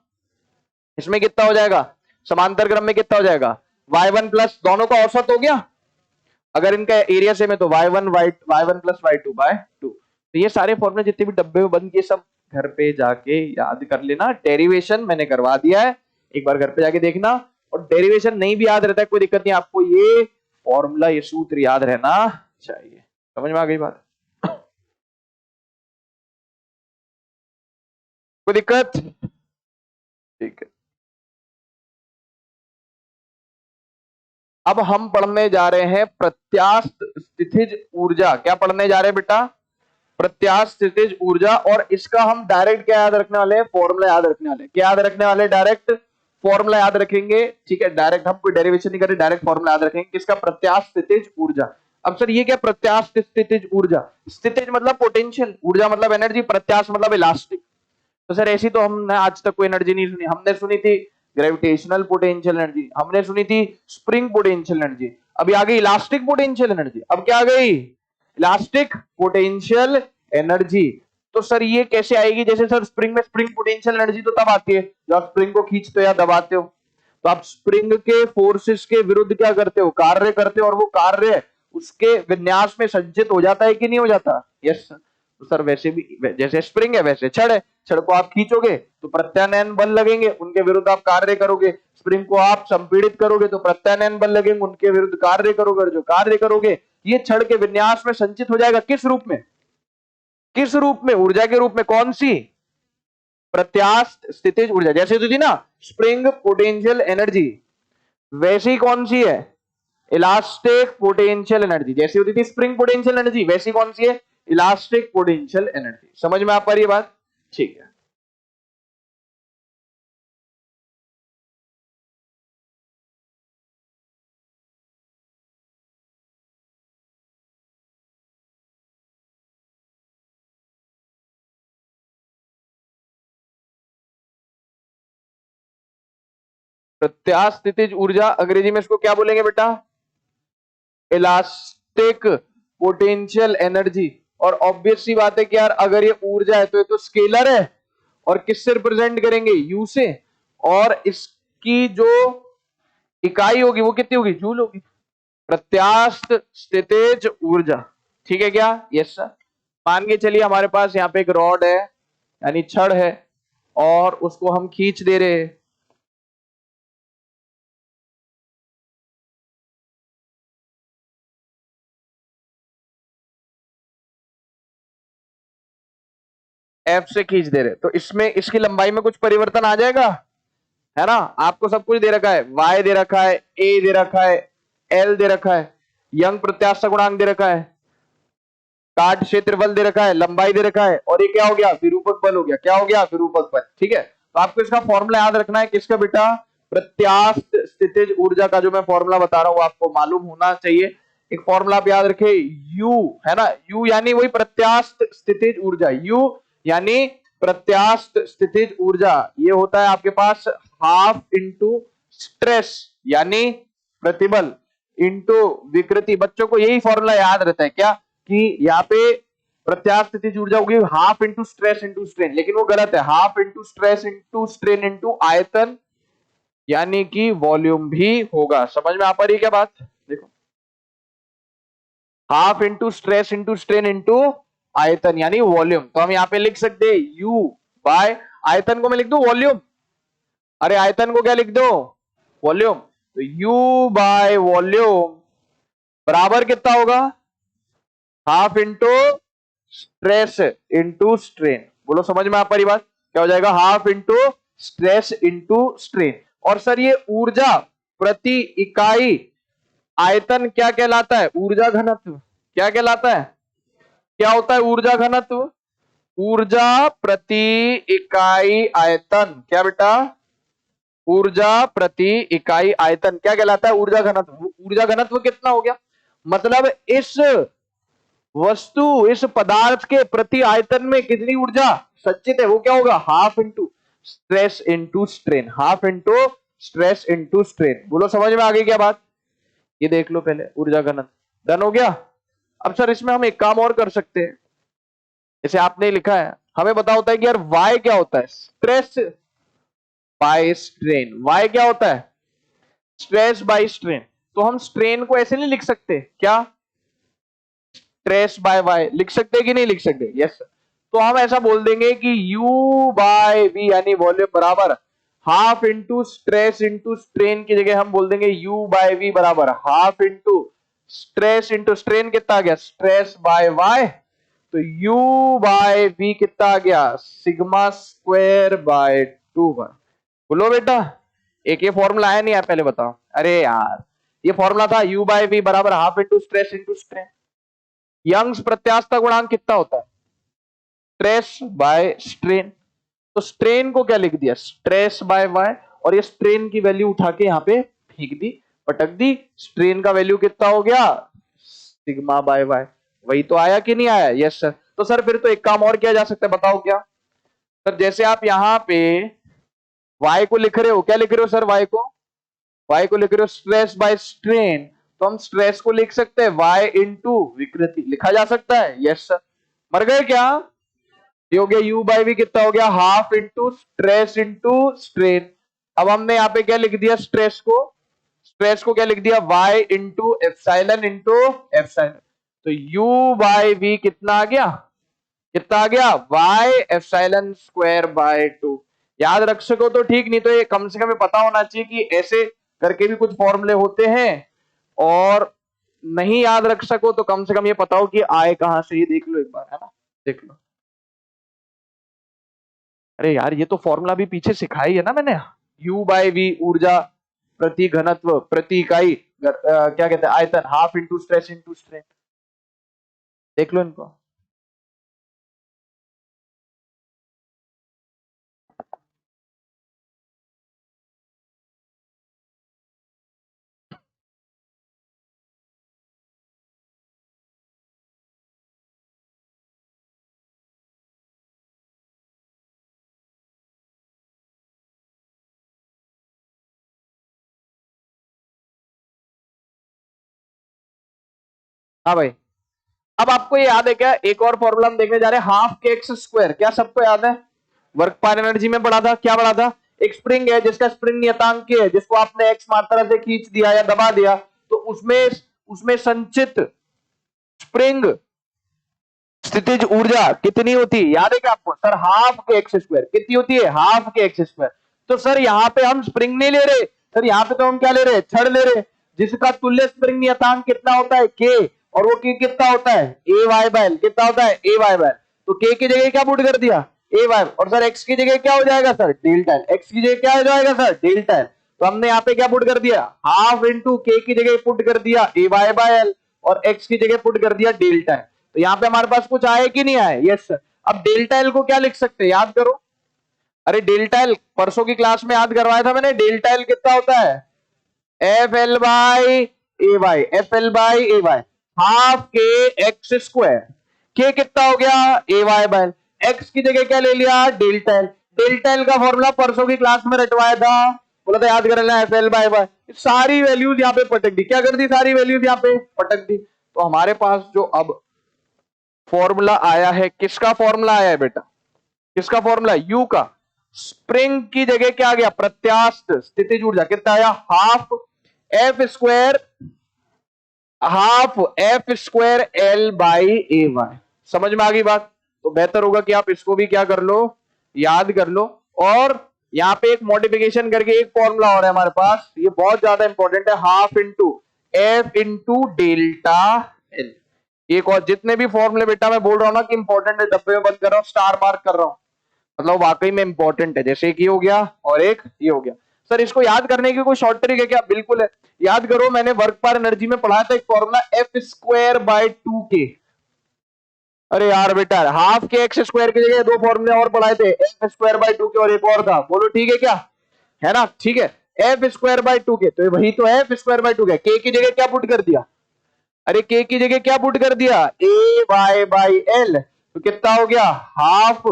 इसमें कितना हो जाएगा, समांतर क्रम में कितना हो जाएगा y1 प्लस, दोनों का औसत हो गया, अगर इनका एरिया सेम है तो y1 y1 plus y2 bye 2। तो ये सारे फॉर्मूले जितने भी डब्बे में बंद किए सब घर पे जाके याद कर लेना। डेरिवेशन मैंने करवा दिया है, एक बार घर पे जाके देखना। और डेरिवेशन नहीं भी याद रहता है कोई दिक्कत नहीं, आपको ये फॉर्मूला ये सूत्र याद रहना चाहिए। समझ में आ गई बात? कोई दिक्कत? ठीक है, अब हम पढ़ने जा रहे हैं प्रत्यास्थ स्थितिज ऊर्जा। क्या पढ़ने जा रहे हैं बेटा, प्रत्यास्थ स्थितिज ऊर्जा। और इसका हम डायरेक्ट क्या याद रखने वाले हैं, फॉर्मूला याद रखने वाले हैं। क्या याद रखने वाले, डायरेक्ट फॉर्मूला याद रखेंगे। ठीक है, डायरेक्ट हम कोई डेरिवेशन नहीं करें, डायरेक्ट फॉर्मूला याद रखेंगे किसका, प्रत्यास्थ स्थितिज ऊर्जा। अब सर ये क्या प्रत्यास्थ स्थितिज ऊर्जा, स्थितिज मतलब पोटेंशियल, ऊर्जा मतलब एनर्जी, प्रत्यास्थ मतलब इलास्टिक। तो सर ऐसी तो हमने आज तक कोई एनर्जी नहीं सुनी, हमने सुनी थी ग्रेविटेशनल पोटेंशियल एनर्जी, हमने सुनी थी स्प्रिंग पोटेंशियल एनर्जी, अभी आ गई इलास्टिक पोटेंशियल एनर्जी। अब क्या आ गई, इलास्टिक पोटेंशियल एनर्जी। तो सर ये कैसे आएगी, जैसे सर स्प्रिंग में स्प्रिंग पोटेंशियल एनर्जी तो तब आती है जब आप स्प्रिंग को खींचते हो या दबाते हो, तो आप स्प्रिंग के फोर्सेस के विरुद्ध क्या करते हो, कार्य करते हो, और वो कार्य उसके विन्यास में संचित हो जाता है कि नहीं हो जाता। Yes sir. तो सर वैसे भी जैसे स्प्रिंग है वैसे छड़ है, छड़ को आप खींचोगे तो प्रत्यानयन बल लगेंगे, उनके विरुद्ध आप कार्य करोगे। स्प्रिंग को आप संपीड़ित करोगे तो प्रत्यानयन बल लगेंगे, उनके विरुद्ध कार्य करोगे, और जो कार्य करोगे ये छड़ के विन्यास में संचित हो जाएगा। किस रूप में, किस रूप में, ऊर्जा के रूप में। कौन सी, प्रत्यास्थ स्थितिज ऊर्जा। जैसे होती थी ना स्प्रिंग पोटेंशियल एनर्जी, वैसी कौन सी है, इलास्टिक पोटेंशियल एनर्जी। जैसी होती थी स्प्रिंग पोटेंशियल एनर्जी, वैसी कौन सी है, इलास्टिक पोटेंशियल एनर्जी। समझ में आ पा रही है बात? ठीक है। प्रत्यास्थ स्थितिज ऊर्जा अंग्रेजी में इसको क्या बोलेंगे बेटा? Elastic potential energy. और ऑब्वियस सी बात है कि यार अगर ये ऊर्जा है तो ये तो स्केलर है, और किससे रिप्रेजेंट करेंगे? यू से। और इसकी जो इकाई होगी वो कितनी होगी? जूल होगी। प्रत्यास्थ स्थितिज ऊर्जा, ठीक है क्या? Yes sir. मान के चलिए हमारे पास यहाँ पे एक रॉड है, यानी छड़ है, और उसको हम खींच दे रहे हैं। एफ से खींच दे रहे, तो इसमें इसकी लंबाई में कुछ परिवर्तन आ जाएगा, है ना? आपको सब कुछ दे रखा है, y दे रखा है, a दे रखा है, l दे रखा है, यंग प्रत्यास्थ गुणांक दे रखा है, काट क्षेत्र बल दे रखा है, लंबाई दे रखा है, और ये क्या हो गया? विरूपक बल हो गया। क्या हो गया? विरूपक बल। ठीक है, तो आपको इसका फॉर्मूला याद रखना है। किसका बेटा? प्रत्यास्थ स्थितिज ऊर्जा का जो मैं फॉर्मूला बता रहा हूं आपको मालूम होना चाहिए। एक फॉर्मूला आप याद रखे, U, है ना? U यानी वही प्रत्यास्थ स्थितिज ऊर्जा। U यानी प्रत्यास्थ स्थितिज ऊर्जा, ये होता है आपके पास हाफ इंटू स्ट्रेस यानी प्रतिबल इंटू विकृति। बच्चों को यही फॉर्मूला याद रहता है क्या, कि यहाँ पे प्रत्यास्थ स्थितिज ऊर्जा होगी half into stress into strain, लेकिन वो गलत है। Half into stress into strain into आयतन, यानी कि वॉल्यूम भी होगा। समझ में आ पा रही है क्या बात? देखो, half into stress into strain into आयतन यानी वॉल्यूम। तो हम यहाँ पे लिख सकते हैं यू बाय, आयतन को मैं लिख दू वॉल्यूम, अरे आयतन को क्या लिख दो? वॉल्यूम। तो यू बाय वॉल्यूम बराबर कितना होगा? Half into stress into strain. बोलो समझ में आ पा रही बात? क्या हो जाएगा? Half into stress into strain. और सर ये ऊर्जा प्रति इकाई आयतन क्या कहलाता है? ऊर्जा घनत्व। क्या कहलाता है? क्या होता है ऊर्जा घनत्व? ऊर्जा प्रति इकाई आयतन। क्या बेटा? ऊर्जा प्रति इकाई आयतन क्या कहलाता है? ऊर्जा घनत्व। ऊर्जा घनत्व कितना हो गया? मतलब इस वस्तु, इस पदार्थ के प्रति आयतन में कितनी ऊर्जा संचित है, वो क्या होगा? Half into stress into strain. Half into stress into strain. बोलो समझ में आ गई क्या बात? ये देख लो पहले ऊर्जा घनत्व। डन हो गया? अब सर इसमें हम एक काम और कर सकते हैं। जैसे आपने लिखा है, हमें पता होता है कि यार वाई क्या होता है? Stress by strain. वाई क्या होता है? Stress by strain. तो हम स्ट्रेन को ऐसे नहीं लिख सकते क्या? स्ट्रेस बाय वाई लिख सकते कि नहीं लिख सकते? यस। तो हम ऐसा बोल देंगे कि U बाय V यानी वॉल्यूम बराबर half into stress into strain की जगह हम बोल देंगे U बाय V बराबर half into stress into strain. कितना आ गया? Stress by Y. तो U बाय V कितना आ गया? Sigma square by 2। बोलो बेटा, एक ये फॉर्मूला आया नहीं यार? पहले बताओ। अरे यार ये फॉर्मूला था U बाय V बराबर half into stress into strain. Young's प्रत्यास्थ गुणांक कितना होता है? Stress by strain. तो स्ट्रेन को क्या लिख दिया? Stress by Y. और ये स्ट्रेन की वैल्यू उठा के यहाँ पे फेंक दी, पटक दी। स्ट्रेन का वैल्यू कितना हो गया? Sigma by Y. वही तो आया कि नहीं आया? Yes sir. तो सर फिर तो एक काम और किया जा सकता है, बताओ क्या? सर जैसे आप यहाँ पे y को लिख रहे हो, क्या लिख रहे हो सर? y को लिख रहे हो स्ट्रेस बाय स्ट्रेन। तो हम स्ट्रेस को लिख सकते हैं y इंटू विकृति, लिखा जा सकता है। Yes sir. मर गए क्या? ये हो गया u बाई वी। कितना हो गया? Half into stress into strain. अब हमने यहाँ पे क्या लिख दिया? स्ट्रेस को क्या लिख दिया? y into epsilon into epsilon. तो u बाई वी कितना आ गया? कितना आ गया? y epsilon square by 2। याद रख सको तो ठीक, नहीं तो ये कम से कम पता होना चाहिए कि ऐसे करके भी कुछ फॉर्मूले होते हैं। और नहीं याद रख सको तो कम से कम ये पता हो कि आए कहां से। ये देख लो एक बार, है ना? देख लो। अरे यार ये तो फॉर्मूला भी पीछे सिखाई है ना मैंने। U बाय वी ऊर्जा प्रति घनत्व प्रति इकाई क्या कहते हैं आयतन, half into stress into strain. देख लो इनको। हाँ भाई, अब आपको ये याद है क्या, एक और फॉर्मूला हम देखने जा रहे हैं, हाफ के एक्स स्क्वायर, क्या सबको याद है? वर्क पर एनर्जी में पढ़ा था, क्या पढ़ा था? एक स्प्रिंग है जिसका स्प्रिंग नियतांक के है, जिसको आपने एक्स मात्रा से खींच दिया या दबा दिया, तो उसमें उसमें संचित स्प्रिंग स्थितिज ऊर्जा कितनी होती है, याद है क्या आपको? Sir half K X square, कितनी होती है? Half K X square. तो सर यहाँ पे हम स्प्रिंग नहीं ले रहे सर, यहाँ पे तो हम क्या ले रहे हैं? छड़ ले रहे, जिसका तुल्य स्प्रिंग नियतांक कितना होता है? के, और वो के कितना होता है? ए वाई बाय एल, कितना होता है? ए वाई बाय एल। तो के की जगह क्या पुट कर दिया? ए वाई, और सर एक्स की जगह क्या हो जाएगा सर? Delta L. एक्स की जगह क्या हो जाएगा सर? Delta L. तो हमने यहाँ पे क्या पुट कर दिया? हाफ इंटू के की जगह पुट कर दिया ए वाई बाय एल, और एक्स की जगह पुट कर दिया डेल्टा एल। तो यहाँ पे हमारे पास कुछ आए कि नहीं आए? Yes sir. अब डेल्टा एल को क्या लिख सकते हैं, याद करो। अरे डेल्टा एल परसों की क्लास में याद करवाया था मैंने, डेल्टा एल कितना होता है? F L by A Y, F L by A Y, half K X square. K कितना हो गया? ए वाई बाय, एक्स की जगह क्या ले लिया? Delta L. डेल्टा एल का फॉर्मूला परसों की क्लास में रटवाया था, बोला था याद कर लेना, एफ एल बाय वाई। सारी वैल्यूज यहाँ पे पटक दी, क्या कर दी? सारी वैल्यूज यहाँ पे पटक दी। तो हमारे पास जो अब फॉर्मूला आया है, किसका फॉर्मूला आया है बेटा? किसका फॉर्मूला? यू का। स्प्रिंग की जगह क्या आ गया? प्रत्यास्थ स्थितिज ऊर्जा कितना आया? Half F square, half F square L by A Y. समझ में आ गई बात? तो बेहतर होगा कि आप इसको भी क्या कर लो, याद कर लो। और यहाँ पे एक मॉडिफिकेशन करके एक फॉर्मूला और है हमारे पास, ये बहुत ज्यादा इंपॉर्टेंट है, half into F into delta L. एक और जितने भी फॉर्मूले बेटा मैं बोल रहा हूं ना कि इंपॉर्टेंट है, डब्बे में बंद कर रहा हूं, स्टार मार्क कर रहा हूं, मतलब वाकई में इंपॉर्टेंट है। जैसे एक ये हो गया और एक ये हो गया। सर इसको याद करने की कोई शॉर्ट ट्रिक है क्या? बिल्कुल है, याद करो, मैंने वर्क पर एनर्जी में पढ़ाया था एक formula, F square by 2k। अरे यार बेटा, हाफ के एक्स स्क्वायर की जगह दो फॉर्मूले और पढ़ाए थे, एफ स्क्वायर बाय 2k और एक और था, बोलो ठीक है क्या? है ना? ठीक है, एफ स्क्वायर बाय 2k, तो वही तो है, एफ स्क्वायर बाय 2k। के की जगह क्या पुट कर दिया? अरे के की जगह क्या पुट कर दिया? A Y by L. तो कितना हो गया? Half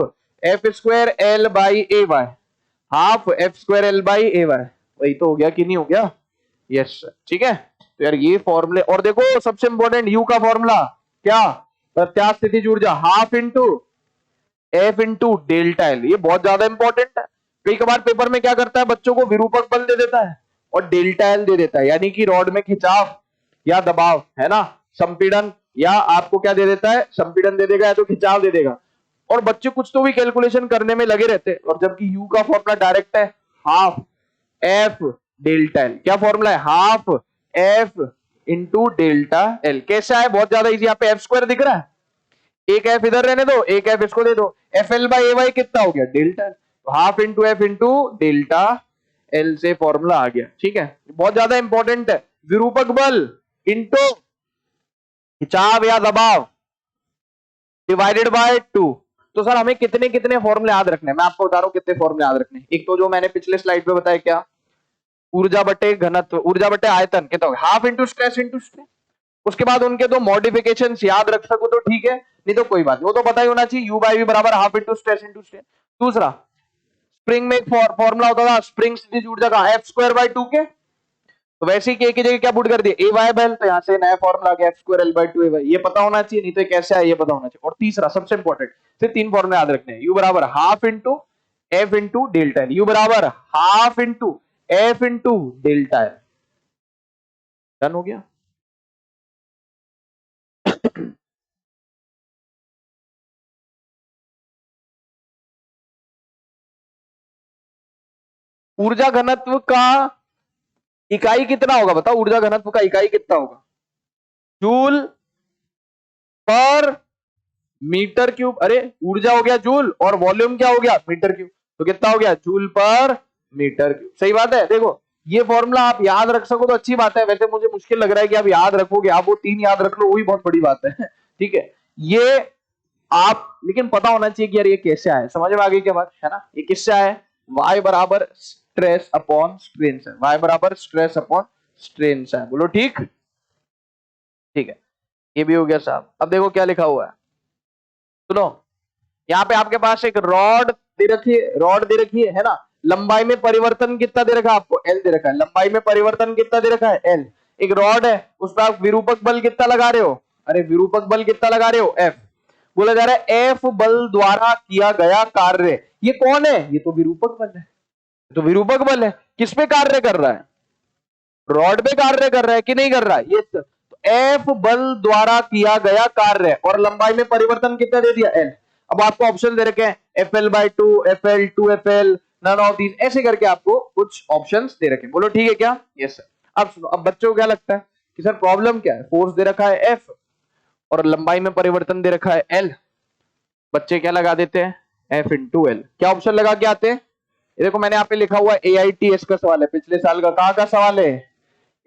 F square L by A Y, half F square L by A Y. वही तो हो गया कि नहीं हो गया? यस सर, ठीक है। तो यार ये फॉर्मूले, और देखो सबसे इंपॉर्टेंट यू का फॉर्मूला क्या? प्रत्यास्थ स्थितिज ऊर्जा half into F into delta L. ये बहुत ज्यादा इंपॉर्टेंट है। कई कबार पेपर में क्या करता है, बच्चों को विरूपक बल दे देता है और डेल्टा एल दे देता है, यानी कि रॉड में खिंचाव या दबाव, है ना, संपीड़न, या आपको क्या दे देता है? संपीड़न दे देगा या तो खिंचाव दे देगा। और बच्चे कुछ तो भी कैलकुलेशन करने में लगे रहते हैं, और जबकि यू का फॉर्मूला डायरेक्ट है, हाफ एफ डेल्टा एल। क्या फॉर्मूला है? Half F into delta L. कैसा है? बहुत ज्यादा इजी। यहाँ पे एफ स्क्वायर दिख रहा है, एक एफ इधर रहने दो, एक एफ इसको दे दो, F L by A Y कितना हो गया? डेल्टा। तो half into F into delta L से फॉर्मूला आ गया, ठीक है। बहुत ज्यादा इंपॉर्टेंट है। विरूपक बल इंटू खिंचाव या दबाव डिवाइडेड बाय 2। तो सर हमें कितने कितने फॉर्मूले याद रखने हैं? मैं आपको बता रहा हूं कितने फॉर्मूले याद रखने हैं। एक तो जो मैंने पिछले स्लाइड पे बताया, क्या? ऊर्जा बटे घनत्व, ऊर्जा बटे आयतन कितना होगा? Half into stress into strain. उसके बाद उनके दो मॉडिफिकेशन याद रख सको तो ठीक है, नहीं तो कोई बात नहीं, वो तो पता ही होना चाहिए, यू बाई वी बराबर half into stress into strain. दूसरा, स्प्रिंग में एक फॉर्मूला होता था, स्प्रिंग स्थितिज ऊर्जा का, एफ स्क्वायर बाय 2k। तो वैसे ही के की जगह क्या पुट कर दिया? A Y by L. तो यहाँ से नया फॉर्मूला आ गया, F square L by 2 A Y. ये पता होना चाहिए, नहीं तो कैसे आया ये पता होना चाहिए। और तीसरा सबसे इंपॉर्टेंट, सिर्फ तीन फॉर्मूले याद रखने हैं, यू बराबर half into F into delta L, U बराबर half into F into delta L. Done हो गया? ऊर्जा घनत्व का इकाई कितना होगा बताओ? ऊर्जा घनत्व का इकाई कितना होगा? जूल पर मीटर क्यूब। अरे ऊर्जा हो गया जूल और वॉल्यूम क्या हो गया? Metre cube. तो कितना हो गया? जूल पर मीटर क्यूब। सही बात है। देखो ये फॉर्मूला आप याद रख सको तो अच्छी बात है, वैसे मुझे मुश्किल लग रहा है कि आप याद रखोगे, आप वो तीन याद रख लो वही बहुत बड़ी बात है। ठीक है, ये आप, लेकिन पता होना चाहिए कि यार ये कैसे आए, समझ में आ गई क्या बात, है ना? ये किससे आए? y बराबर स्ट्रेस अपॉन स्ट्रेन से, y बराबर स्ट्रेस अपॉन स्ट्रेन से। बोलो ठीक? ठीक है, ये भी हो गया साहब। अब देखो क्या लिखा हुआ है, सुनो। यहाँ पे आपके पास एक रॉड दे रखी है, रॉड दे रखी है ना? लंबाई में परिवर्तन कितना दे रखा है आपको? एल दे रखा है। लंबाई में परिवर्तन कितना दे रखा है? एल। एक रॉड है, उस पर आप विरूपक बल कितना लगा रहे हो? अरे विरूपक बल कितना लगा रहे हो, एफ। बोला जा रहा है एफ बल द्वारा किया गया कार्य, ये कौन है, ये तो विरूपक बल है, तो विरूपक बल है, किस पे कार्य कर रहा है, रॉड पे कार्य कर रहा है कि नहीं कर रहा है, ये तो एफ बल द्वारा किया गया कार्य, और लंबाई में परिवर्तन कितना दे दिया, एल। अब आपको ऑप्शन दे रखे हैं F L by two, F L, two F L, none of these, ऐसे करके आपको कुछ ऑप्शंस दे रखे हैं। बोलो ठीक है क्या, यस सर। अब सुनो, अब बच्चों को क्या लगता है कि सर प्रॉब्लम क्या है, फोर्स दे रखा है एफ और लंबाई में परिवर्तन दे रखा है एल, बच्चे क्या लगा देते हैं, एफ इंटू एल। क्या ऑप्शन लगा के आते हैं, ये देखो मैंने यहाँ पे लिखा हुआ ए आई टी एस का सवाल है, पिछले साल का, कहाँ का सवाल है,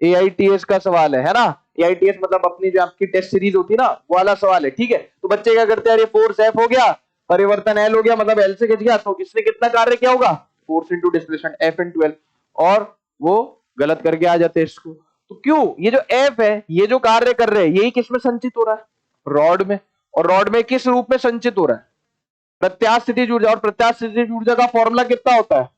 एआईटीएस का सवाल है ना। एआईटीएस मतलब अपनी जो आपकी टेस्ट सीरीज होती है ना, वो वाला सवाल है, ठीक है। तो बच्चे क्या करते हैं, फोर्स एफ हो गया, परिवर्तन एल हो गया, मतलब एल से खिंच गया, तो किसने कितना कार्य किया होगा, force into displacement F into L, और वो गलत करके आ जाते हैं इसको। तो क्यों, ये जो एफ है, ये जो कार्य कर रहे हैं, यही किसमें संचित हो रहा है, रॉड में, और रॉड में किस रूप में संचित हो रहा है, प्रत्यास्थ स्थितिज ऊर्जा, और प्रत्यास्थ स्थितिज ऊर्जा का फॉर्मूला कितना होता है,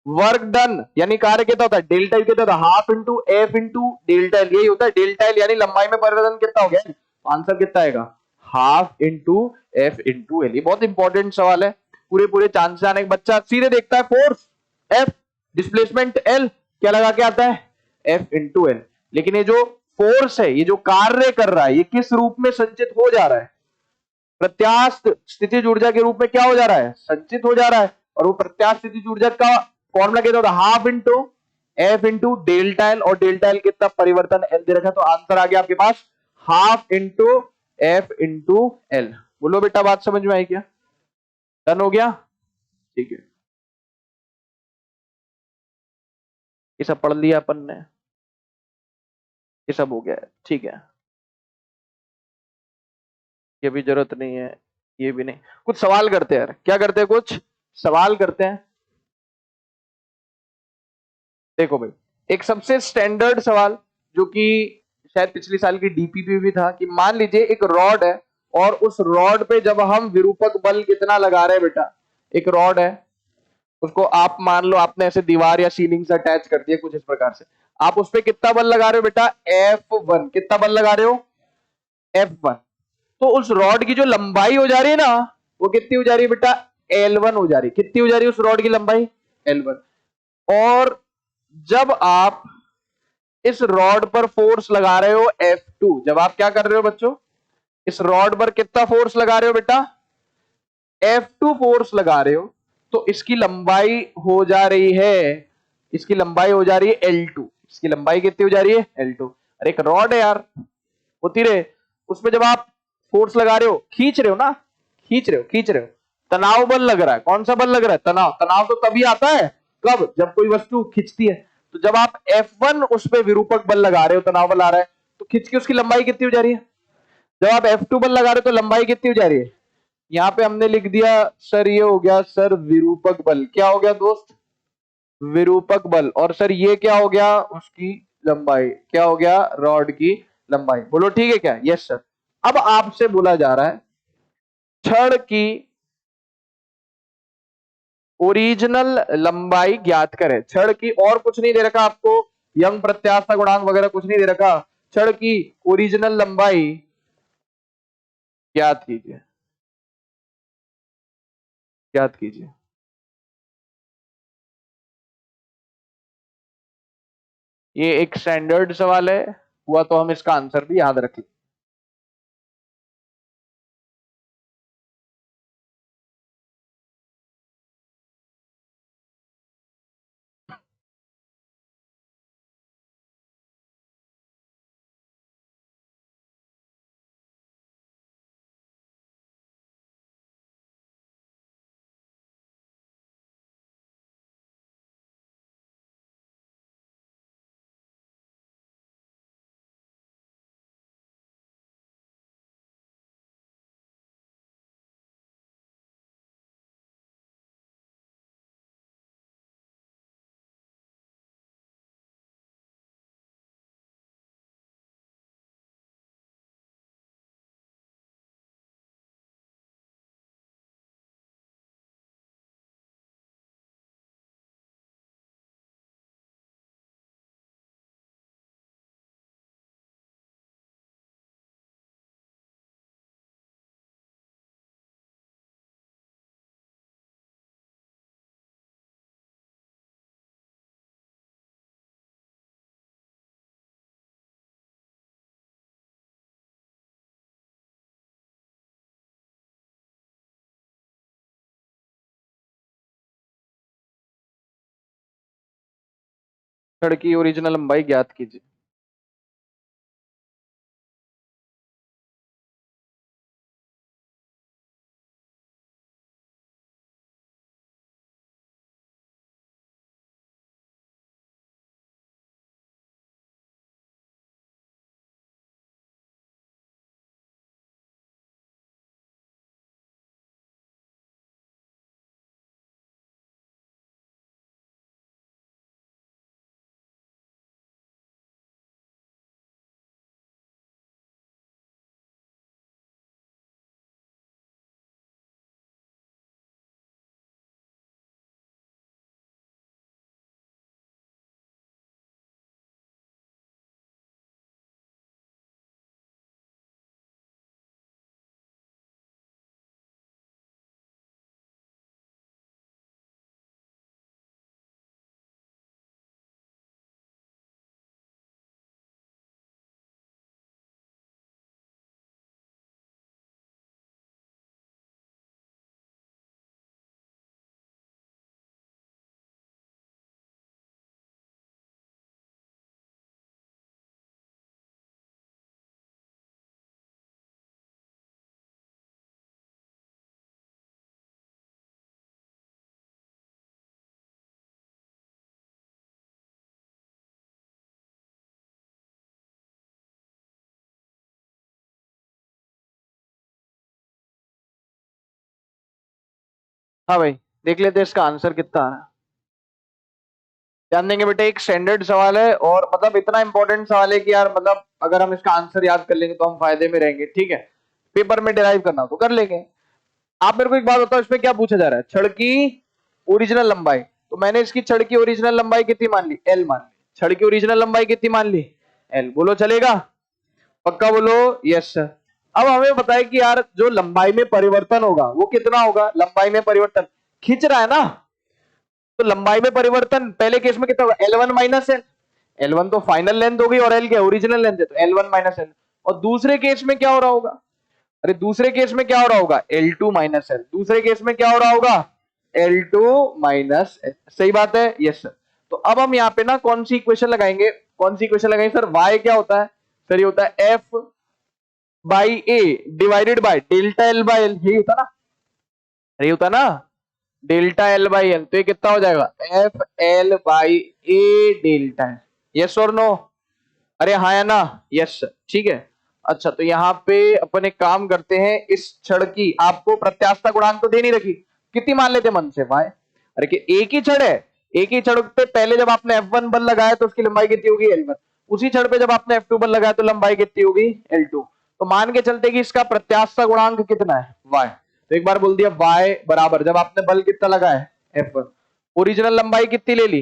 वर्क डन, यानी कार्य कितना होता है, डेल्टा एल कितना होता है, half into F into delta L, यही होता है डेल्टा एल, यानी लंबाई में परिवर्तन कितना हो गया, तो आंसर कितना आएगा, half into F into L. ये बहुत इंपॉर्टेंट सवाल है, पूरे पूरे चांसेस आने का, बच्चा सीधे देखता है फोर्स एफ, डिस्प्लेसमेंट एल, क्या लगा के आता है, एफ इंटू एल। लेकिन ये जो फोर्स है, ये जो कार्य कर रहा है, ये किस रूप में संचित हो जा रहा है, प्रत्यास्थ स्थितिज ऊर्जा के रूप में क्या हो जा रहा है, संचित हो जा रहा है। और वो प्रत्यास्थ स्थितिज ऊर्जा का फॉर्मूला कितना होता है, half into F into delta L, और डेल्टा एल कितना परिवर्तन एल दे रखा, तो आंसर आ गया आपके पास half into F into L. बोलो बेटा बात समझ में आई क्या, डन हो गया, ठीक है, ये सब पढ़ लिया अपन ने, ये सब हो गया है, ठीक है, ये भी जरूरत नहीं है, ये भी नहीं। कुछ सवाल करते हैं यार, क्या करते हैं, कुछ सवाल करते हैं। देखो भाई, एक सबसे स्टैंडर्ड सवाल जो कि शायद पिछले साल की डीपीपी भी था, कि मान लीजिए एक रॉड है, और उस रॉड पे जब हम विरूपक बल कितना लगा रहे हैं बेटा, एक रॉड है, उसको आप मान लो आपने ऐसे दीवार या सीलिंग से अटैच कर दिया कुछ इस प्रकार से, आप उस पे कितना बल लगा रहे हो बेटा, F1, कितना बल लगा रहे हो, F1। तो उस रॉड की जो लंबाई हो जा रही है ना, वो कितनी हो जा रही है बेटा, L1 हो जा रही है, कितनी हो जा रही है उस रॉड की लंबाई, L1। और जब आप इस रॉड पर फोर्स लगा रहे हो F2, जब आप क्या कर रहे हो बच्चों, इस रॉड पर कितना फोर्स लगा रहे हो बेटा, F2 फोर्स लगा रहे हो, तो इसकी लंबाई हो जा रही है, इसकी लंबाई हो जा रही है L2, इसकी लंबाई कितनी हो जा रही है, L2। अरे एक रॉड है यार, होती रहे, उसमें जब आप फोर्स लगा रहे हो, खींच रहे हो ना, खींच रहे हो, तनाव बल लग रहा है, कौन सा बल लग रहा है, तनाव। तनाव तो तभी आता है कब, जब कोई वस्तु खिंचती है। तो जब आप F1 उस पर विरूपक बल लगा रहे हो, तनाव बल आ रहा है, तो खिंच के उसकी लंबाई कितनी हो जा रही है, जब आप F2 बल लगा रहे हो तो लंबाई कितनी हो जा रही है, यहाँ पे हमने लिख दिया सर, ये हो गया सर विरूपक बल, क्या हो गया दोस्त, विरूपक बल, और सर ये क्या हो गया, उसकी लंबाई, क्या हो गया, रॉड की लंबाई। बोलो ठीक है क्या, यस सर। अब आपसे बोला जा रहा है छड़ की ओरिजिनल लंबाई ज्ञात करें, छड़ की, और कुछ नहीं दे रखा आपको, यंग प्रत्यास्थता गुणांक वगैरह कुछ नहीं दे रखा, छड़ की ओरिजिनल लंबाई ज्ञात कीजिए, ज्ञात कीजिए। ये एक स्टैंडर्ड सवाल है, हुआ तो हम इसका आंसर भी याद रखें। छड़ की ओरिजिनल लंबाई ज्ञात कीजिए। हाँ भाई, देख लेते हैं इसका आंसर कितना आ रहा है। ध्यान देंगे बेटे, एक स्टैंडर्ड सवाल है और मतलब इतना इंपॉर्टेंट सवाल है कि यार मतलब अगर हम इसका आंसर याद कर लेंगे तो हम फायदे में रहेंगे। ठीक है, पेपर में डिराइव करना हो तो कर लेंगे। आप मेरे को एक बात बताओ, इसमें क्या पूछा जा रहा है? छड़ की ओरिजिनल लंबाई। तो मैंने इसकी छड़ की ओरिजिनल लंबाई कितनी मान ली? एल मान ली। छड़ की ओरिजिनल लंबाई कितनी मान ली? एल। बोलो चलेगा? पक्का बोलो यस सर। अब हमें बताए कि यार जो लंबाई में परिवर्तन होगा वो कितना होगा? लंबाई में परिवर्तन खींच रहा है ना, तो लंबाई में परिवर्तन पहले केस में कितना होगा? L1 minus L. L1 तो फाइनल लेंथ होगी और L क्या ओरिजिनल लेंथ है, तो L1 माइनस एल। और दूसरे केस में क्या हो रहा होगा? अरे दूसरे केस में क्या हो रहा होगा? L2 minus L. दूसरे केस में क्या हो रहा होगा? L2 minus L. सही बात है, यस सर। तो अब हम यहाँ पे ना कौन सी इक्वेशन लगाएंगे? कौन सी इक्वेशन लगाएंगे सर? y क्या होता है सर? ये होता है f by A divided by delta L by L. यही होता ना, यही होता ना, डेल्टा एल बाई एल। तो ये कितना हो जाएगा? F L by A delta L. Yes और नो? अरे हाँ या ना? Yes sir. ठीक है, अच्छा तो यहाँ पे अपन एक काम करते हैं, इस छड़ की आपको प्रत्यास्थता गुणांक तो दे नहीं रखी, कितनी मान लेते मन से? वाई। अरे कि एक ही छड़ है, एक ही छड़ पे पहले जब आपने F1 बल लगाया तो उसकी लंबाई कितनी होगी? L1। उसी छड़ पे जब आपने F2 बल लगाया तो लंबाई कितनी होगी? L2। तो मान के चलते कि इसका प्रत्यास्थता गुणांक कितना है? y। तो एक बार बोल दिया y बराबर, जब आपने बल कितना लगाया? F1। ओरिजिनल लंबाई कितनी ले ली?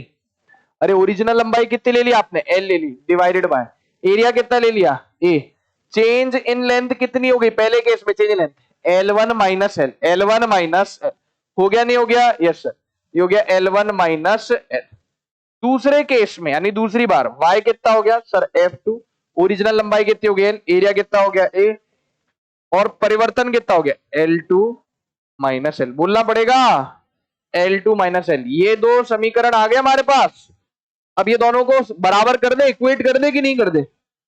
अरे ओरिजिनल लंबाई कितनी ले ली आपने? एल ले ली, डिवाइडेड बाय एरिया कितना ले लिया? ए। चेंज इन लेंथ कितनी होगी पहले केस में? Change in length L1 minus L. L1 minus L हो गया, नहीं हो गया? यस सर, ये हो गया L1 माइनस एल। दूसरे केस में यानी दूसरी बार y कितना हो गया सर? F2। ओरिजिनल लंबाई कितनी हो गई? एरिया कितना हो गया? ए। और परिवर्तन कितना हो गया? L2 minus L. बोलना पड़ेगा L2 माइनस एल। ये दो समीकरण आ गए हमारे पास। अब ये दोनों को बराबर कर दे, इक्वेट कर दे कि नहीं कर दे?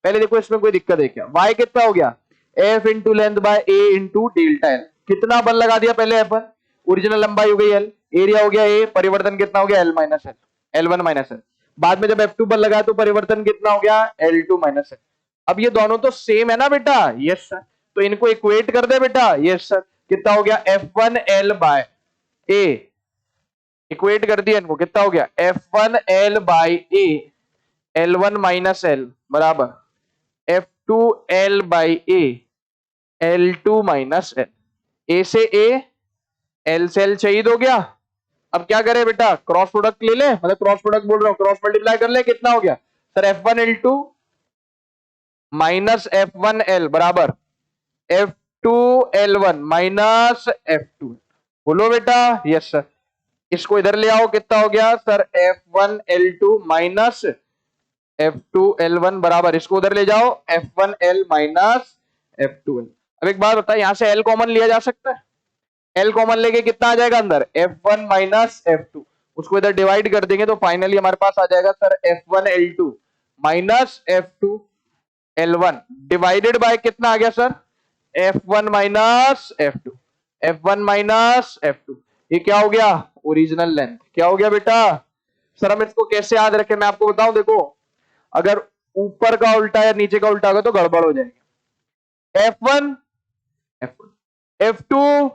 पहले देखो इसमें कोई दिक्कत है क्या? y कितना हो गया? f into length bye a into delta L. कितना बल लगा दिया पहले? F1। ओरिजिनल लंबाई हो गई l, एरिया हो गया a, परिवर्तन कितना हो गया? L minus L, L1 minus L. बाद में जब F2 बल लगाया तो परिवर्तन कितना हो गया? L2 minus L. अब ये दोनों तो सेम है ना बेटा? Yes sir. तो इनको इक्वेट कर दे बेटा। Yes sir. कितना हो गया? F1L bye a। इक्वेट कर दिया इनको, कितना हो गया? F1L by A, L1 minus L बराबर F2L by A, L2 minus L. A से ए, एल से एल शहीद हो गया। अब क्या करें बेटा? क्रॉस प्रोडक्ट ले ले, मतलब क्रॉस प्रोडक्ट बोल रहा हूं, क्रॉस मल्टीप्लाई कर ले। कितना हो गया सर? F1L2 माइनस F1L बराबर F2L1 माइनस F2। बोलो बेटा यस सर। इसको इधर ले आओ, कितना हो गया सर? F1L2 माइनस F2L1 बराबर, इसको उधर ले जाओ, F1L माइनस F2L। अब एक बात बता, यहां से L कॉमन लिया जा सकता है? L कॉमन लेके कितना आ जाएगा अंदर? F1 minus F2। उसको इधर डिवाइड कर देंगे तो फाइनली हमारे पास आ जाएगा sir F1L2 minus F2L1 divided by कितना आ गया sir F1 minus F2 F1 minus F2। ये क्या हो गया ओरिजिनल लेंथ। क्या हो गया बेटा सर हम इसको कैसे याद रखें मैं आपको बताऊं देखो अगर ऊपर का उल्टा या नीचे का उल्टा होगा तो गड़बड़ हो जाएगी। F1 F1 F2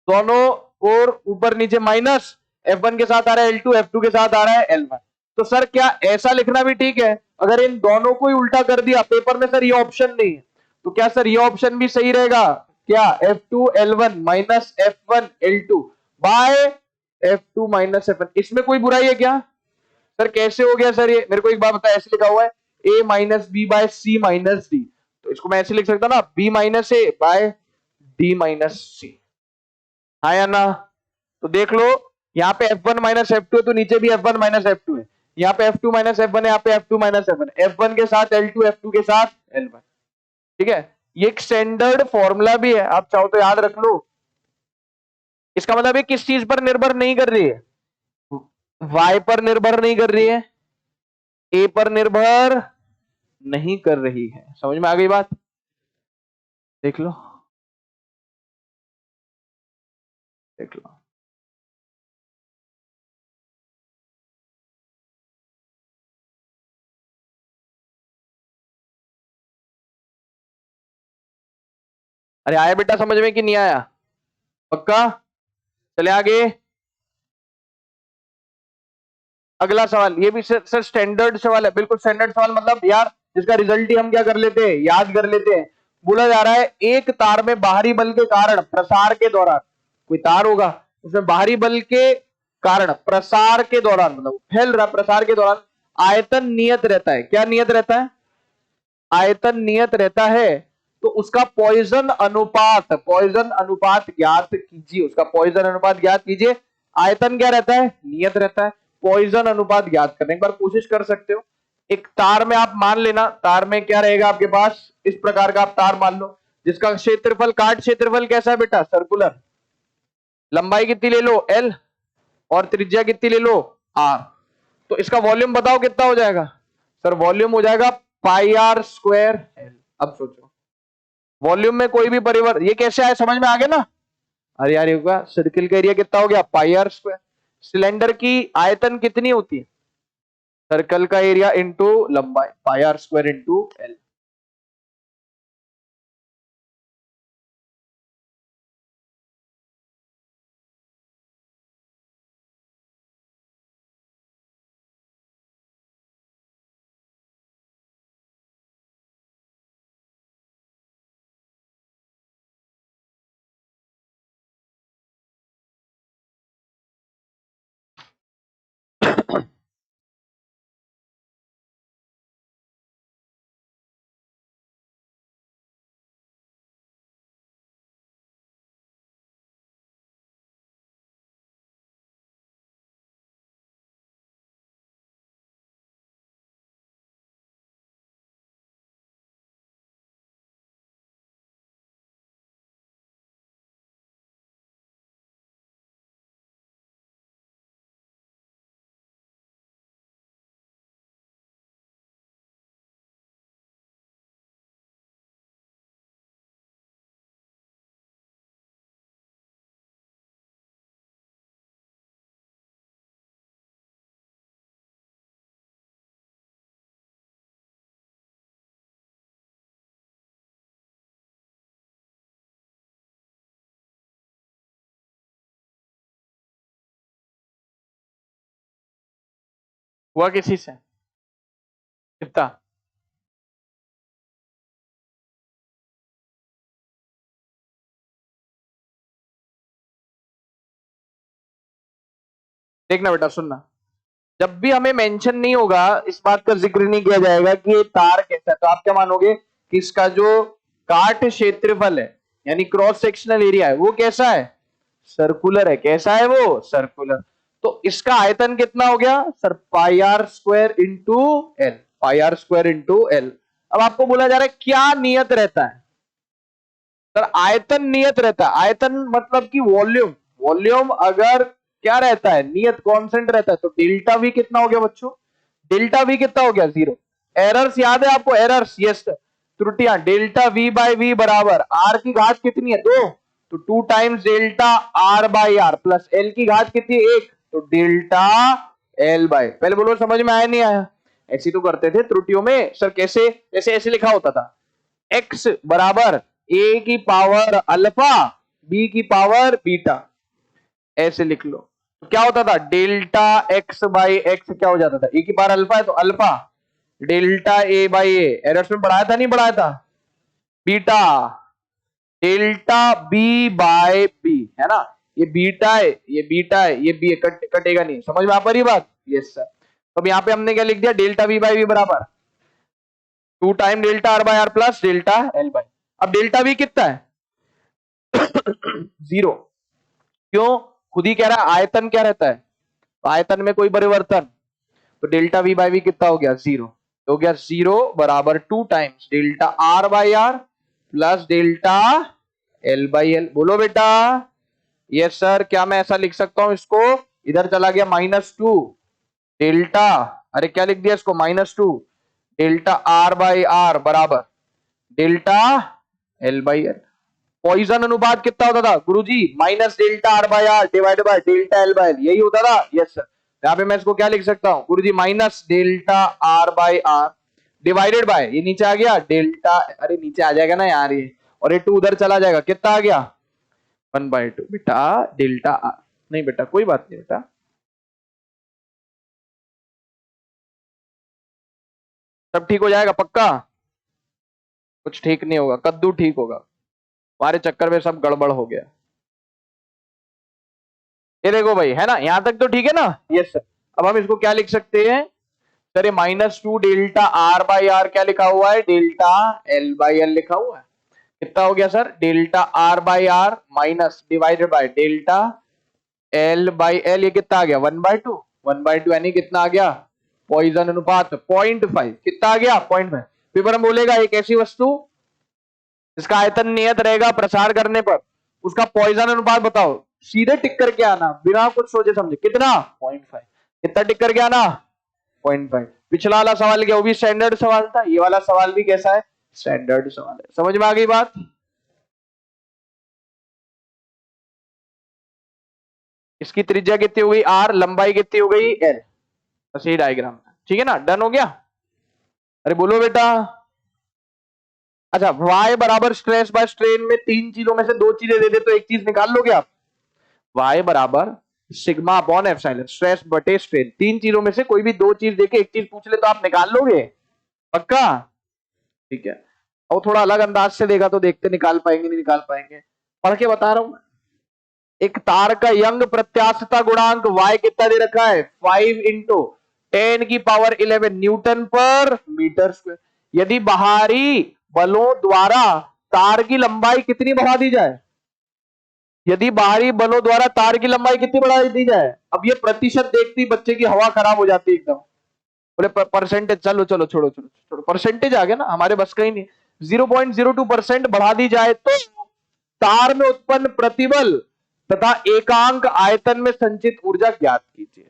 दोनों और ऊपर नीचे माइनस F1 के साथ आ रहा है L2 F2 के साथ आ रहा है L1। तो सर क्या ऐसा लिखना भी ठीक है अगर इन दोनों को ही उल्टा कर दिया पेपर में सर ये ऑप्शन नहीं है तो क्या सर ये ऑप्शन भी सही रहेगा क्या F2L1 minus F1 L2 bye F2 minus F1 इसमें कोई बुराई है क्या सर कैसे हो गया सर ये मेरे को एक बात बताया ऐसे लिखा हुआ है A minus B by C minus D तो इसको मैं ऐसे लिख सकता ना B minus A by D minus C हाँ या ना तो देख लो यहाँ पे F1 माइनस F2 है तो नीचे भी F1 माइनस F2 है यहाँ पे F2 माइनस F1 है यहाँ पे F2 माइनस F1 F1 के साथ L2 F2 के साथ L1 ठीक है ये एक स्टैंडर्ड फॉर्मूला भी है आप चाहो तो याद रख लो। इसका मतलब ये किस चीज पर निर्भर नहीं कर रही है y पर निर्भर नहीं कर रही है a पर निर्भर नहीं कर रही है। समझ में आ गई बात देख लो देख लो अरे आया बेटा समझ में कि नहीं आया पक्का चले आगे अगला सवाल ये भी सर स्टैंडर्ड सवाल है बिल्कुल स्टैंडर्ड सवाल मतलब यार जिसका रिजल्ट ही हम क्या कर लेते हैं याद कर लेते हैं। बोला जा रहा है एक तार में बाहरी बल के कारण प्रसार के दौरान कोई तार होगा उसमें बाहरी बल के कारण प्रसार के दौरान मतलब फैल रहा प्रसार के दौरान आयतन नियत रहता है। क्या नियत रहता है आयतन नियत रहता है तो उसका पॉइजन अनुपात ज्ञात कीजिए उसका पॉइजन अनुपात ज्ञात कीजिए। आयतन क्या रहता है नियत रहता है पॉइजन अनुपात ज्ञात करने एक बार कोशिश कर सकते हो। एक तार में आप मान लेना तार में क्या रहेगा आपके पास इस प्रकार का आप तार मान लो जिसका क्षेत्रफल काट क्षेत्रफल कैसा है बेटा सर्कुलर लंबाई कितनी ले लो L और त्रिज्या कितनी ले लो R तो इसका वॉल्यूम बताओ कितना हो जाएगा सर वॉल्यूम हो जाएगा पाई आर स्क्वायर L। अब सोचो वॉल्यूम में कोई भी परिवर्तन ये कैसे आया समझ में आ गया ना अरे यार होगा सर्किल का एरिया कितना हो गया पाई आर स्क्वायर। सिलेंडर की आयतन कितनी होती है सर्कल का एरिया इंटू लंबाई पाई आर स्क्वायर इंटू L। हुआ किसी से कितना देखना बेटा सुनना जब भी हमें मेंशन नहीं होगा इस बात का जिक्र नहीं किया जाएगा कि ये तार कैसा है तो आप क्या मानोगे कि इसका जो काट क्षेत्रफल है यानी क्रॉस सेक्शनल एरिया है वो कैसा है सर्कुलर है। कैसा है वो सर्कुलर। तो इसका आयतन कितना हो गया sir pi R square into L pi R square into L. अब आपको बोला जा रहा है क्या नियत रहता है सर आयतन नियत रहता है। आयतन मतलब कि वॉल्यूम वॉल्यूम अगर क्या रहता है, नियत कांस्टेंट रहता है। तो डेल्टा वी कितना हो गया बच्चों, डेल्टा वी कितना हो गया, 0। एरर्स याद है आपको, एरर्स, यस, त्रुटियां। डेल्टा वी बाई वी बराबर आर की घात कितनी है, 2, तो 2 times delta R by R plus L की घात कितनी है, 1, तो डेल्टा एल बाई। पहले बोलो समझ में आया नहीं आया। ऐसी तो करते थे त्रुटियों में सर, कैसे, ऐसे ऐसे लिखा होता था, x बराबर a की पावर अल्फा b की पावर बीटा, ऐसे लिख लो। तो क्या होता था, डेल्टा x बाई एक्स क्या हो जाता था, a की पावर अल्फा है तो alpha delta a by A, errors में बढ़ाया था नहीं बढ़ाया था, beta delta b by b, है ना, ये बीटा है ये बीटा है ये बी कटेगा नहीं, समझ में आ पा रही बात, यस सर। तो अब यहाँ पे हमने क्या लिख दिया, डेल्टा v बाई v बराबर 2 time delta R by R plus delta L by. अब डेल्टा v कितना है 0, क्यों, खुद ही कह रहा है आयतन क्या रहता है, तो आयतन में कोई परिवर्तन, तो डेल्टा वी बाई वी कितना हो गया 0, तो हो गया 0 बराबर 2 times delta R by R plus delta L by L. बोलो बेटा, यस सर, क्या मैं ऐसा लिख सकता हूं इसको, इधर चला गया -2 डेल्टा, अरे क्या लिख दिया इसको -2 डेल्टा आर बाई आर बराबर delta L by L. Poisson अनुपात कितना होता था गुरुजी, minus delta R by R divide by delta L by L, यही होता था, यस सर। यहाँ पे मैं इसको क्या लिख सकता हूँ गुरुजी, minus delta R by R divided by, ये नीचे आ गया डेल्टा, अरे नीचे आ जाएगा ना यार ये, और ये 2 उधर चला जाएगा, कितना आ गया 1/2 बेटा डेल्टा आर। नहीं बेटा कोई बात नहीं बेटा, सब ठीक हो जाएगा पक्का, कुछ ठीक नहीं होगा, कद्दू ठीक होगा, हमारे चक्कर में सब गड़बड़ हो गया। ये देखो भाई, है ना, यहां तक तो ठीक है ना, यस सर। अब हम इसको क्या लिख सकते हैं सर, ये -2 डेल्टा आर बाई आर क्या लिखा हुआ है, डेल्टा एल बाई एल लिखा हुआ है, कितना हो गया sir, delta R by R minus divided by delta L by L, ये कितना आ गया 1/2, 1/2 यानी कितना आ गया, पॉइजन अनुपात 0.5, कितना आ गया 0.5। पेपर में बोलेगा एक ऐसी वस्तु जिसका आयतन नियत रहेगा प्रसार करने पर, उसका पॉइजन अनुपात बताओ, सीधे टिक करके आना बिना कुछ सोचे समझे, कितना 0.5, कितना टिक करके आना 0.5। पिछला वाला सवाल क्या, वो भी स्टैंडर्ड सवाल था, ये वाला सवाल भी कैसा है, स्टैंडर्ड सवाल है, समझ में आ गई बात। इसकी त्रिज्या कितनी हो गई आर, लंबाई कितनी हो गई एल, बस यही डायग्राम, ठीक है ना, डन हो गया। अरे बोलो बेटा, अच्छा y बराबर स्ट्रेस बाय स्ट्रेन में 3 चीजों में से 2 चीजें दे दे तो एक चीज निकाल लोगे आप, y बराबर सिग्मा अपॉन एप्सिलॉन, स्ट्रेस बटे स्ट्रेन, 3 चीजों में से कोई भी 2 चीज देके एक चीज पूछ ले तो आप निकाल लोगे पक्का, ठीक है। और थोड़ा अलग अंदाज से देगा तो देखते निकाल पाएंगे नहीं निकाल पाएंगे, पढ़ के बता रहा हूं मैं। एक तार का यंग प्रत्यास्थता गुणांक y कितना दे रखा है, 5 इंटू 10⁻11 न्यूटन पर मीटर स्क्वायर। यदि बाहरी बलों द्वारा तार की लंबाई कितनी बढ़ा दी जाए, यदि बाहरी बलों द्वारा तार की लंबाई कितनी बढ़ा दी जाए, अब ये प्रतिशत देखती बच्चे की हवा खराब हो जाती है एकदम, बोले परसेंटेज, चलो चलो छोड़ो छोड़ो छोड़ो, परसेंटेज आ गया ना, हमारे बस का ही नहीं। 0.02% बढ़ा दी जाए तो तार में उत्पन्न प्रतिबल तथा एकांक आयतन में संचित ऊर्जा ज्ञात कीजिए।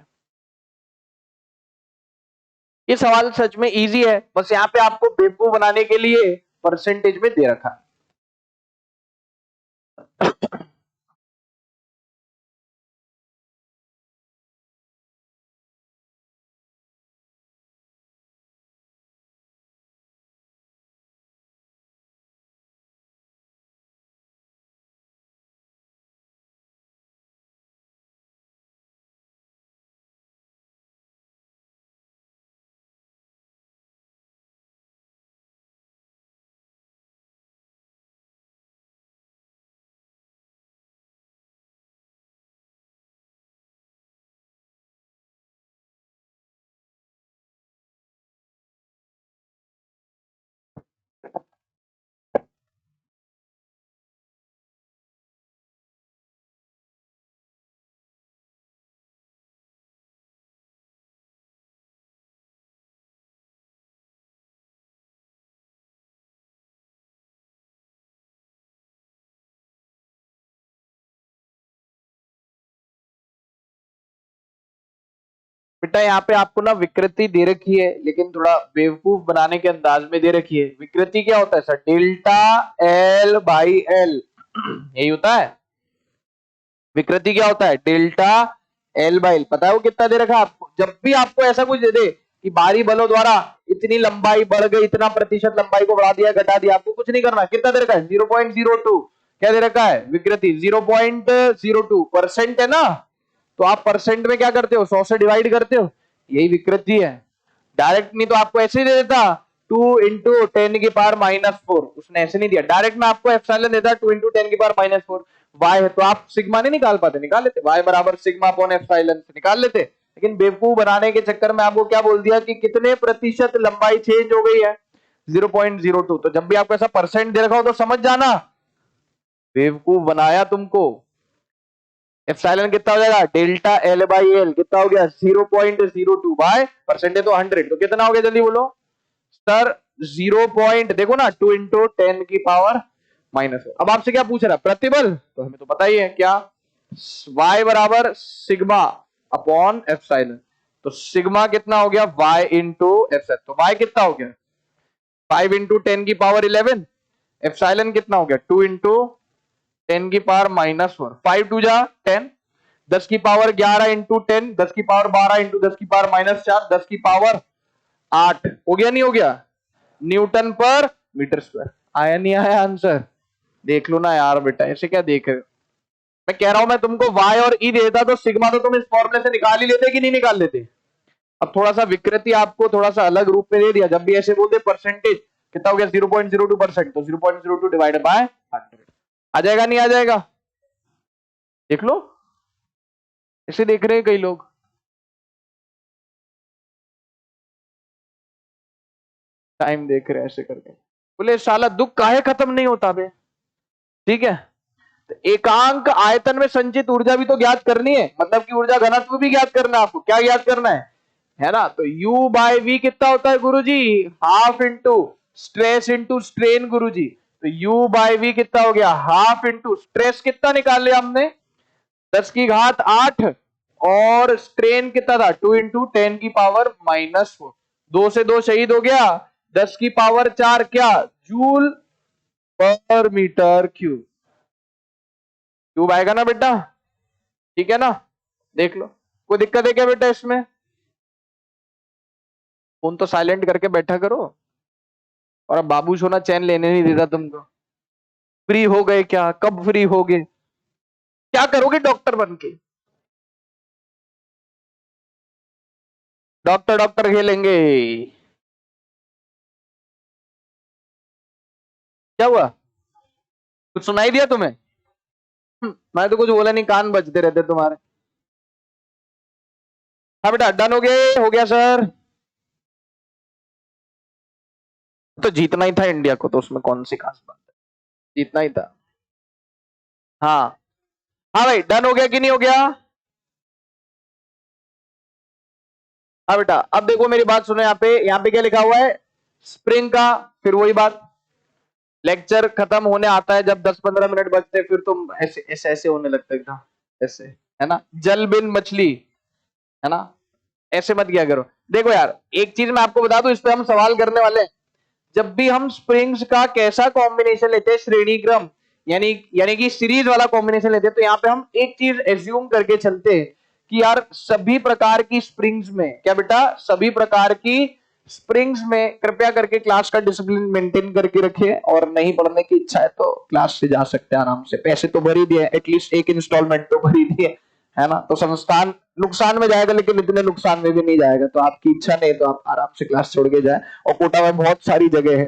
ये सवाल सच में इजी है, बस यहां पे आपको बेवकूफ बनाने के लिए परसेंटेज में दे रखा है। बेटा यहाँ पे आपको ना विकृति दे रखी है, लेकिन थोड़ा बेवकूफ बनाने के अंदाज में दे रखी है। विकृति क्या होता है sir? Delta L by L, यही होता है। विकृति क्या होता है? Delta L by L. पता है वो कितना दे रखा है आपको? जब भी आपको ऐसा कुछ दे दे कि बाहरी बलों द्वारा इतनी लंबाई बढ़ गई, इतना प्रतिशत लंबाई को बढ़ा दिया, घटा दिया, आपको कुछ नहीं करना। कितना दे रखा है? 0.02। क्या दे रखा है? विकृति 0.02% है ना, तो आप परसेंट में क्या करते हो? 100 से डिवाइड करते हो, यही विकृति है। डायरेक्ट नहीं तो आपको ऐसे ही दे देता 2 इंटू 10⁻⁻4, उसने ऐसे नहीं दिया। डायरेक्ट में आपको एप्सिलॉन देता 2 इंटू 10⁻⁻4। वाई है तो आप सिग्मा नहीं निकाल पाते, निकाल लेते, वाई बराबर सिग्मा अपॉन एप्सिलॉन से निकाल लेते। लेकिन बेवकूफ बनाने के चक्कर में आपको क्या बोल दिया कि कितने प्रतिशत लंबाई चेंज हो गई है? 0.02। तो जब भी आपको ऐसा परसेंट दे रखा हो तो समझ जाना बेवकूफ बनाया तुमको। एप्सिलॉन कितना हो जाएगा? डेल्टा एल बाई एल कितना हो गया? 0.02 बाय परसेंटेज तो 100, तो कितना हो गया जल्दी बोलो सर? 0. देखो ना 2 इंटू 10⁻⁻4। अब आपसे क्या पूछ रहा है? प्रतिबल, तो हमें तो पता ही है क्या, y बराबर सिग्मा अपॉन एप्सिलॉन। तो सिग्मा कितना हो गया? y into epsilon. तो y कितना हो गया? 5 इंटू 10⁻11। एप्सिलॉन कितना हो गया? 2 इंटू 10⁻⁻4। 5 टू जा 10, 10 की पावर 11 इंटू 10, 10 की पावर 12 इंटू 10 की पावर -4, 10 की पावर 8। हो गया नहीं हो गया? न्यूटन पर मीटर स्क्वायर। आया नहीं आया आंसर? देख लो ना यार बेटा, ऐसे क्या देख रहे हो? मैं कह रहा हूं मैं तुमको y और e देता तो सिग्मा तो तुम इस फॉर्मूले से निकाल ही लेते कि नहीं निकाल लेते? अब थोड़ा सा विकृति आपको थोड़ा सा अलग रूप में दे दिया। जब भी ऐसे बोलते परसेंटेज कितना हो गया? 0.02%, तो 0.02 डिवाइडेड बाय 100 आ जाएगा नहीं आ जाएगा? देख लो, इसे देख रहे हैं कई लोग। टाइम देख रहे हैं ऐसे करके, बोले साला दुख काहे खत्म नहीं होता बे। ठीक है, तो एकांक आयतन में संचित ऊर्जा भी तो ज्ञात करनी है, मतलब कि ऊर्जा घनत्व भी ज्ञात करना है आपको। क्या ज्ञात करना है ना? तो U बाय V कितना होता है गुरुजी? Half into stress into strain गुरुजी। तो U बाय V कितना हो गया? हाफ इंटू स्ट्रेस कितना निकाल लिया हमने? 10 की घात 8, और स्ट्रेन कितना था? 2 इंटू 10⁻⁻4। 2 से 2 शहीद हो गया, 10 की पावर 4 क्या? जूल पर मीटर क्यूब। क्यूब आएगा ना बेटा? ठीक है ना? देख लो, कोई दिक्कत है क्या बेटा इसमें? फोन तो साइलेंट करके बैठा करो। और अब बाबू सोना चैन लेने नहीं देता तुमको। फ्री हो गए क्या? कब फ्री हो गए? क्या करोगे डॉक्टर बन के? डॉक्टर डॉक्टर खेलेंगे। क्या हुआ? कुछ सुनाई दिया तुम्हें? मैं तो कुछ बोला नहीं, कान बजते रहते तुम्हारे। हाँ बेटा, डन हो गया सर। तो जीतना ही था इंडिया को, तो उसमें कौन सी खास बात है, जीतना ही था। हाँ हाँ भाई, डन हो गया कि नहीं हो गया? हाँ बेटा, अब देखो मेरी बात सुनो। यहाँ पे क्या लिखा हुआ है? स्प्रिंग का, फिर वही बात, लेक्चर खत्म होने आता है जब 10-15 मिनट बचते, फिर तुम ऐसे ऐसे ऐसे होने लगता है एकदम ऐसे, है ना? जल बिन मछली, है ना? ऐसे मत किया करो। देखो यार, एक चीज मैं आपको बता दूं, इस पे हम सवाल करने वाले हैं। जब भी हम स्प्रिंग्स का कैसा कॉम्बिनेशन लेते हैं, श्रेणी क्रम, यानी यानी कि सीरीज वाला कॉम्बिनेशन लेते हैं, तो यहाँ पे हम एक चीज एज्यूम करके चलते हैं कि यार सभी प्रकार की स्प्रिंग्स में, क्या बेटा, सभी प्रकार की स्प्रिंग्स में कृपया करके क्लास का डिसिप्लिन मेंटेन करके रखिए, और नहीं पढ़ने की इच्छा है तो क्लास से जा सकते हैं आराम से। पैसे तो भर ही दिए, एटलीस्ट एक इंस्टॉलमेंट तो भर ही दिए, है ना? तो संस्थान नुकसान में जाएगा, लेकिन इतने नुकसान में भी नहीं जाएगा। तो आपकी इच्छा नहीं तो आप आराम से क्लास छोड़ के जाए। और कोटा में बहुत सारी जगह है,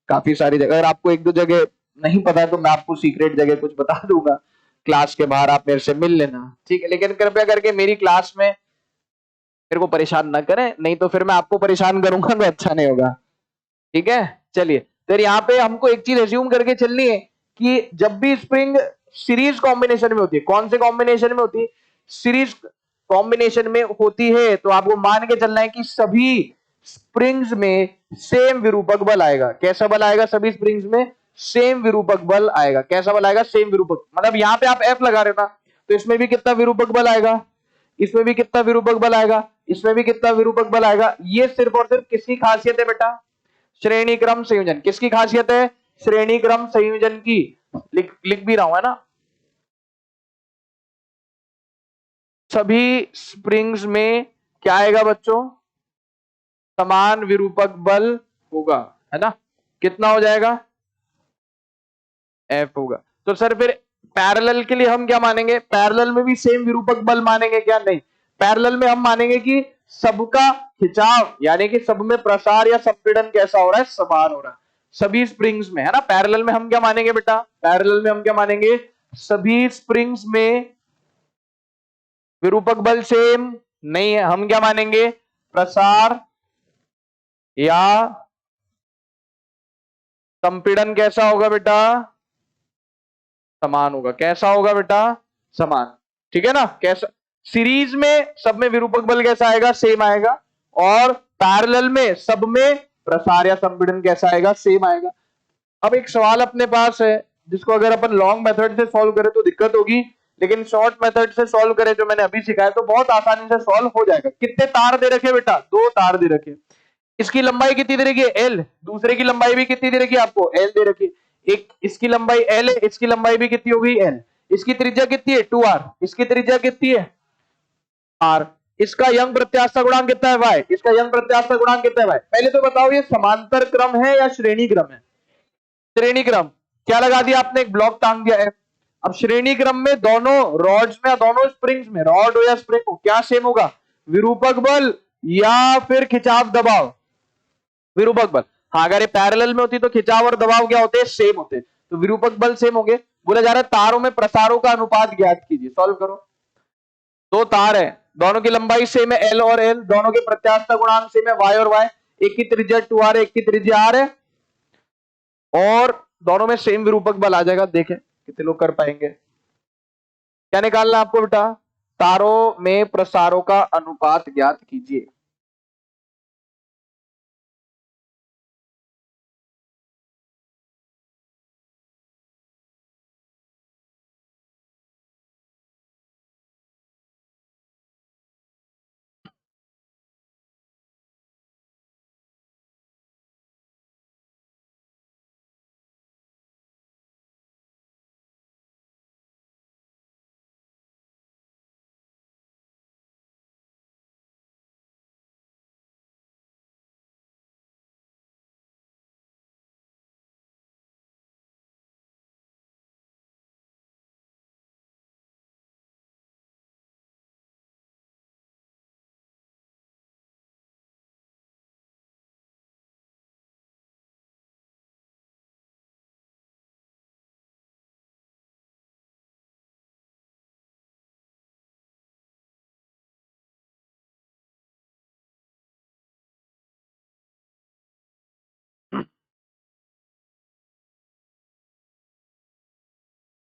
काफी सारी जगह। अगर आपको एक दो जगह नहीं पता है तो मैं आपको सीक्रेट जगह कुछ बता दूंगा, क्लास के बाहर आप मेरे से मिल लेना, ठीक है? लेकिन कृपया करके मेरी क्लास में मेरे को परेशान ना करें, नहीं तो फिर मैं आपको परेशान करूंगा तो अच्छा नहीं होगा। ठीक है, चलिए। फिर यहाँ पे हमको एक चीज एज्यूम करके चलनी है कि जब भी स्प्रिंग सीरीज कॉम्बिनेशन में होती है, कौन से कॉम्बिनेशन में होती है? सीरीज कॉम्बिनेशन में होती है, तो आपको मान के चलना है कि सभी स्प्रिंग्स में सेम विरूपक बल आएगा। कैसा बल आएगा? सभी स्प्रिंग्स में सेम विरूपक बल आएगा। कैसा बल आएगा? सेम विरूपक, मतलब यहाँ पे आप F लगा रहे हो ना, तो इसमें भी कितना विरूपक बल आएगा? इसमें भी कितना विरूपक बल आएगा? इसमें भी कितना विरूपक बल आएगा। ये सिर्फ और सिर्फ किसकी खासियत है बेटा, श्रेणी क्रम संयोजन। किसकी खासियत है, श्रेणी क्रम संयोजन की। लिख भी रहा हूं है ना। सभी स्प्रिंग्स में क्या आएगा बच्चों, समान विरूपक बल होगा, है ना। कितना हो जाएगा, एफ होगा। तो सर फिर पैरेलल के लिए हम क्या मानेंगे, पैरेलल में भी सेम विरूपक बल मानेंगे क्या, नहीं। पैरेलल में हम मानेंगे कि सबका खिंचाव यानी कि सब में प्रसार या संपीड़न कैसा हो रहा है, समान हो रहा है सभी स्प्रिंग्स में, है ना। पैरेलल में हम क्या मानेंगे बेटा, पैरेलल में हम क्या मानेंगे, सभी स्प्रिंग्स में विरूपक बल सेम नहीं है, हम क्या मानेंगे, प्रसार या संपीड़न कैसा होगा बेटा, समान होगा। कैसा होगा बेटा, समान। ठीक है ना। कैसा, सीरीज में सब में विरूपक बल कैसा आएगा, सेम आएगा, और पैरेलल में सब में प्रसार या संपीड़न कैसा आएगा, सेम आएगा। अब एक सवाल अपने पास है जिसको अगर अपन लॉन्ग मेथड से सॉल्व करें तो दिक्कत होगी, लेकिन शॉर्ट मेथड से सॉल्व करें जो मैंने अभी सिखाया तो बहुत आसानी से सॉल्व हो जाएगा। कितने तार दे रखे बेटा, 2 तार दे रखे। इसकी लंबाई कितनी दे रखी है, एल। दूसरे की लंबाई भी कितनी दे रखी है आपको, एल दे रखी है। एक इसकी लंबाई एल है, इसकी लंबाई भी कितनी होगी, एल। इसकी त्रिज्या कितनी है, 2r। इसकी त्रिज्या कितनी है, r। इसका यंग प्रत्यास्था गुणांक कितना है, y। इसका यंग प्रत्यास्था गुणांक कितना है, y। पहले तो बताओ ये समांतर क्रम है या श्रेणी क्रम है, श्रेणी क्रम। क्या लगा दिया आपने, एक ब्लॉक टांग दिया है। अब श्रेणी क्रम में दोनों रॉड्स में, दोनों स्प्रिंग्स में, रॉड हो या स्प्रिंग हो, क्या सेम होगा, विरूपक बल या फिर खिंचाव दबाव, विरूपक बल। हाँ, अगर ये पैरेलल में होती तो खिंचाव और दबाव क्या होते हैं, सेम होते, तो विरूपक बल सेम होंगे। बोला जा रहा है तारों में प्रसारों का अनुपात ज्ञात कीजिए, सॉल्व करो। 2 तार है, दोनों की लंबाई सेम है, एल और एल। दोनों के प्रत्यास्था गुणांक सेम है, वाई और वाई। एक की त्रिज्या 2r है, एक की त्रिज्या r है, और दोनों में सेम विरूपक बल आ जाएगा। देखें कितने लोग कर पाएंगे। क्या निकालना है आपको बेटा, तारों में प्रसारों का अनुपात ज्ञात कीजिए।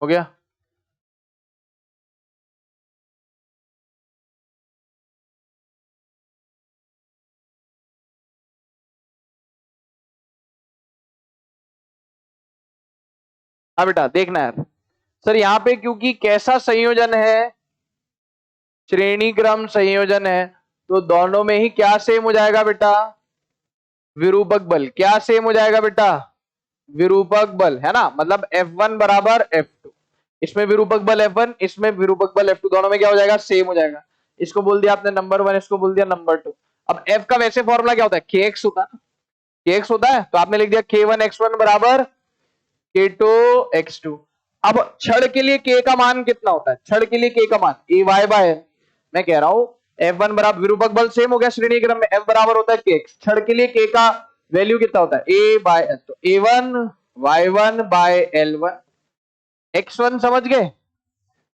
हो गया। हाँ बेटा देखना है सर, यहाँ पे क्योंकि कैसा संयोजन है, श्रेणी क्रम संयोजन है, तो दोनों में ही क्या सेम हो जाएगा बेटा, विरूपक बल। क्या सेम हो जाएगा बेटा, विरूपक बल, है ना। मतलब F1 बराबर F2, इसमें विरूपक बल F1, इसमें विरूपक बल F2, दोनों में क्या हो जाएगा, सेम हो जाएगा। इसको बोल दिया आपने नंबर 1, इसको बोल दिया नंबर 2। अब F का वैसे फॉर्मूला क्या होता है, kx होता है, kx होता है, तो आपने लिख दिया k1x1 बराबर k2x2। अब छड़ के लिए k का मान कितना होता है, छड़ के लिए k का मान ay बाय, मैं कह रहा हूं F1 बराबर, विरूपक बल सेम हो गया श्रेणी क्रम में, F बराबर होता है kx। छड़ के लिए k का वैल्यू कितना होता है, a बाय l, तो a1 y1 by l1। x1 समझ गए,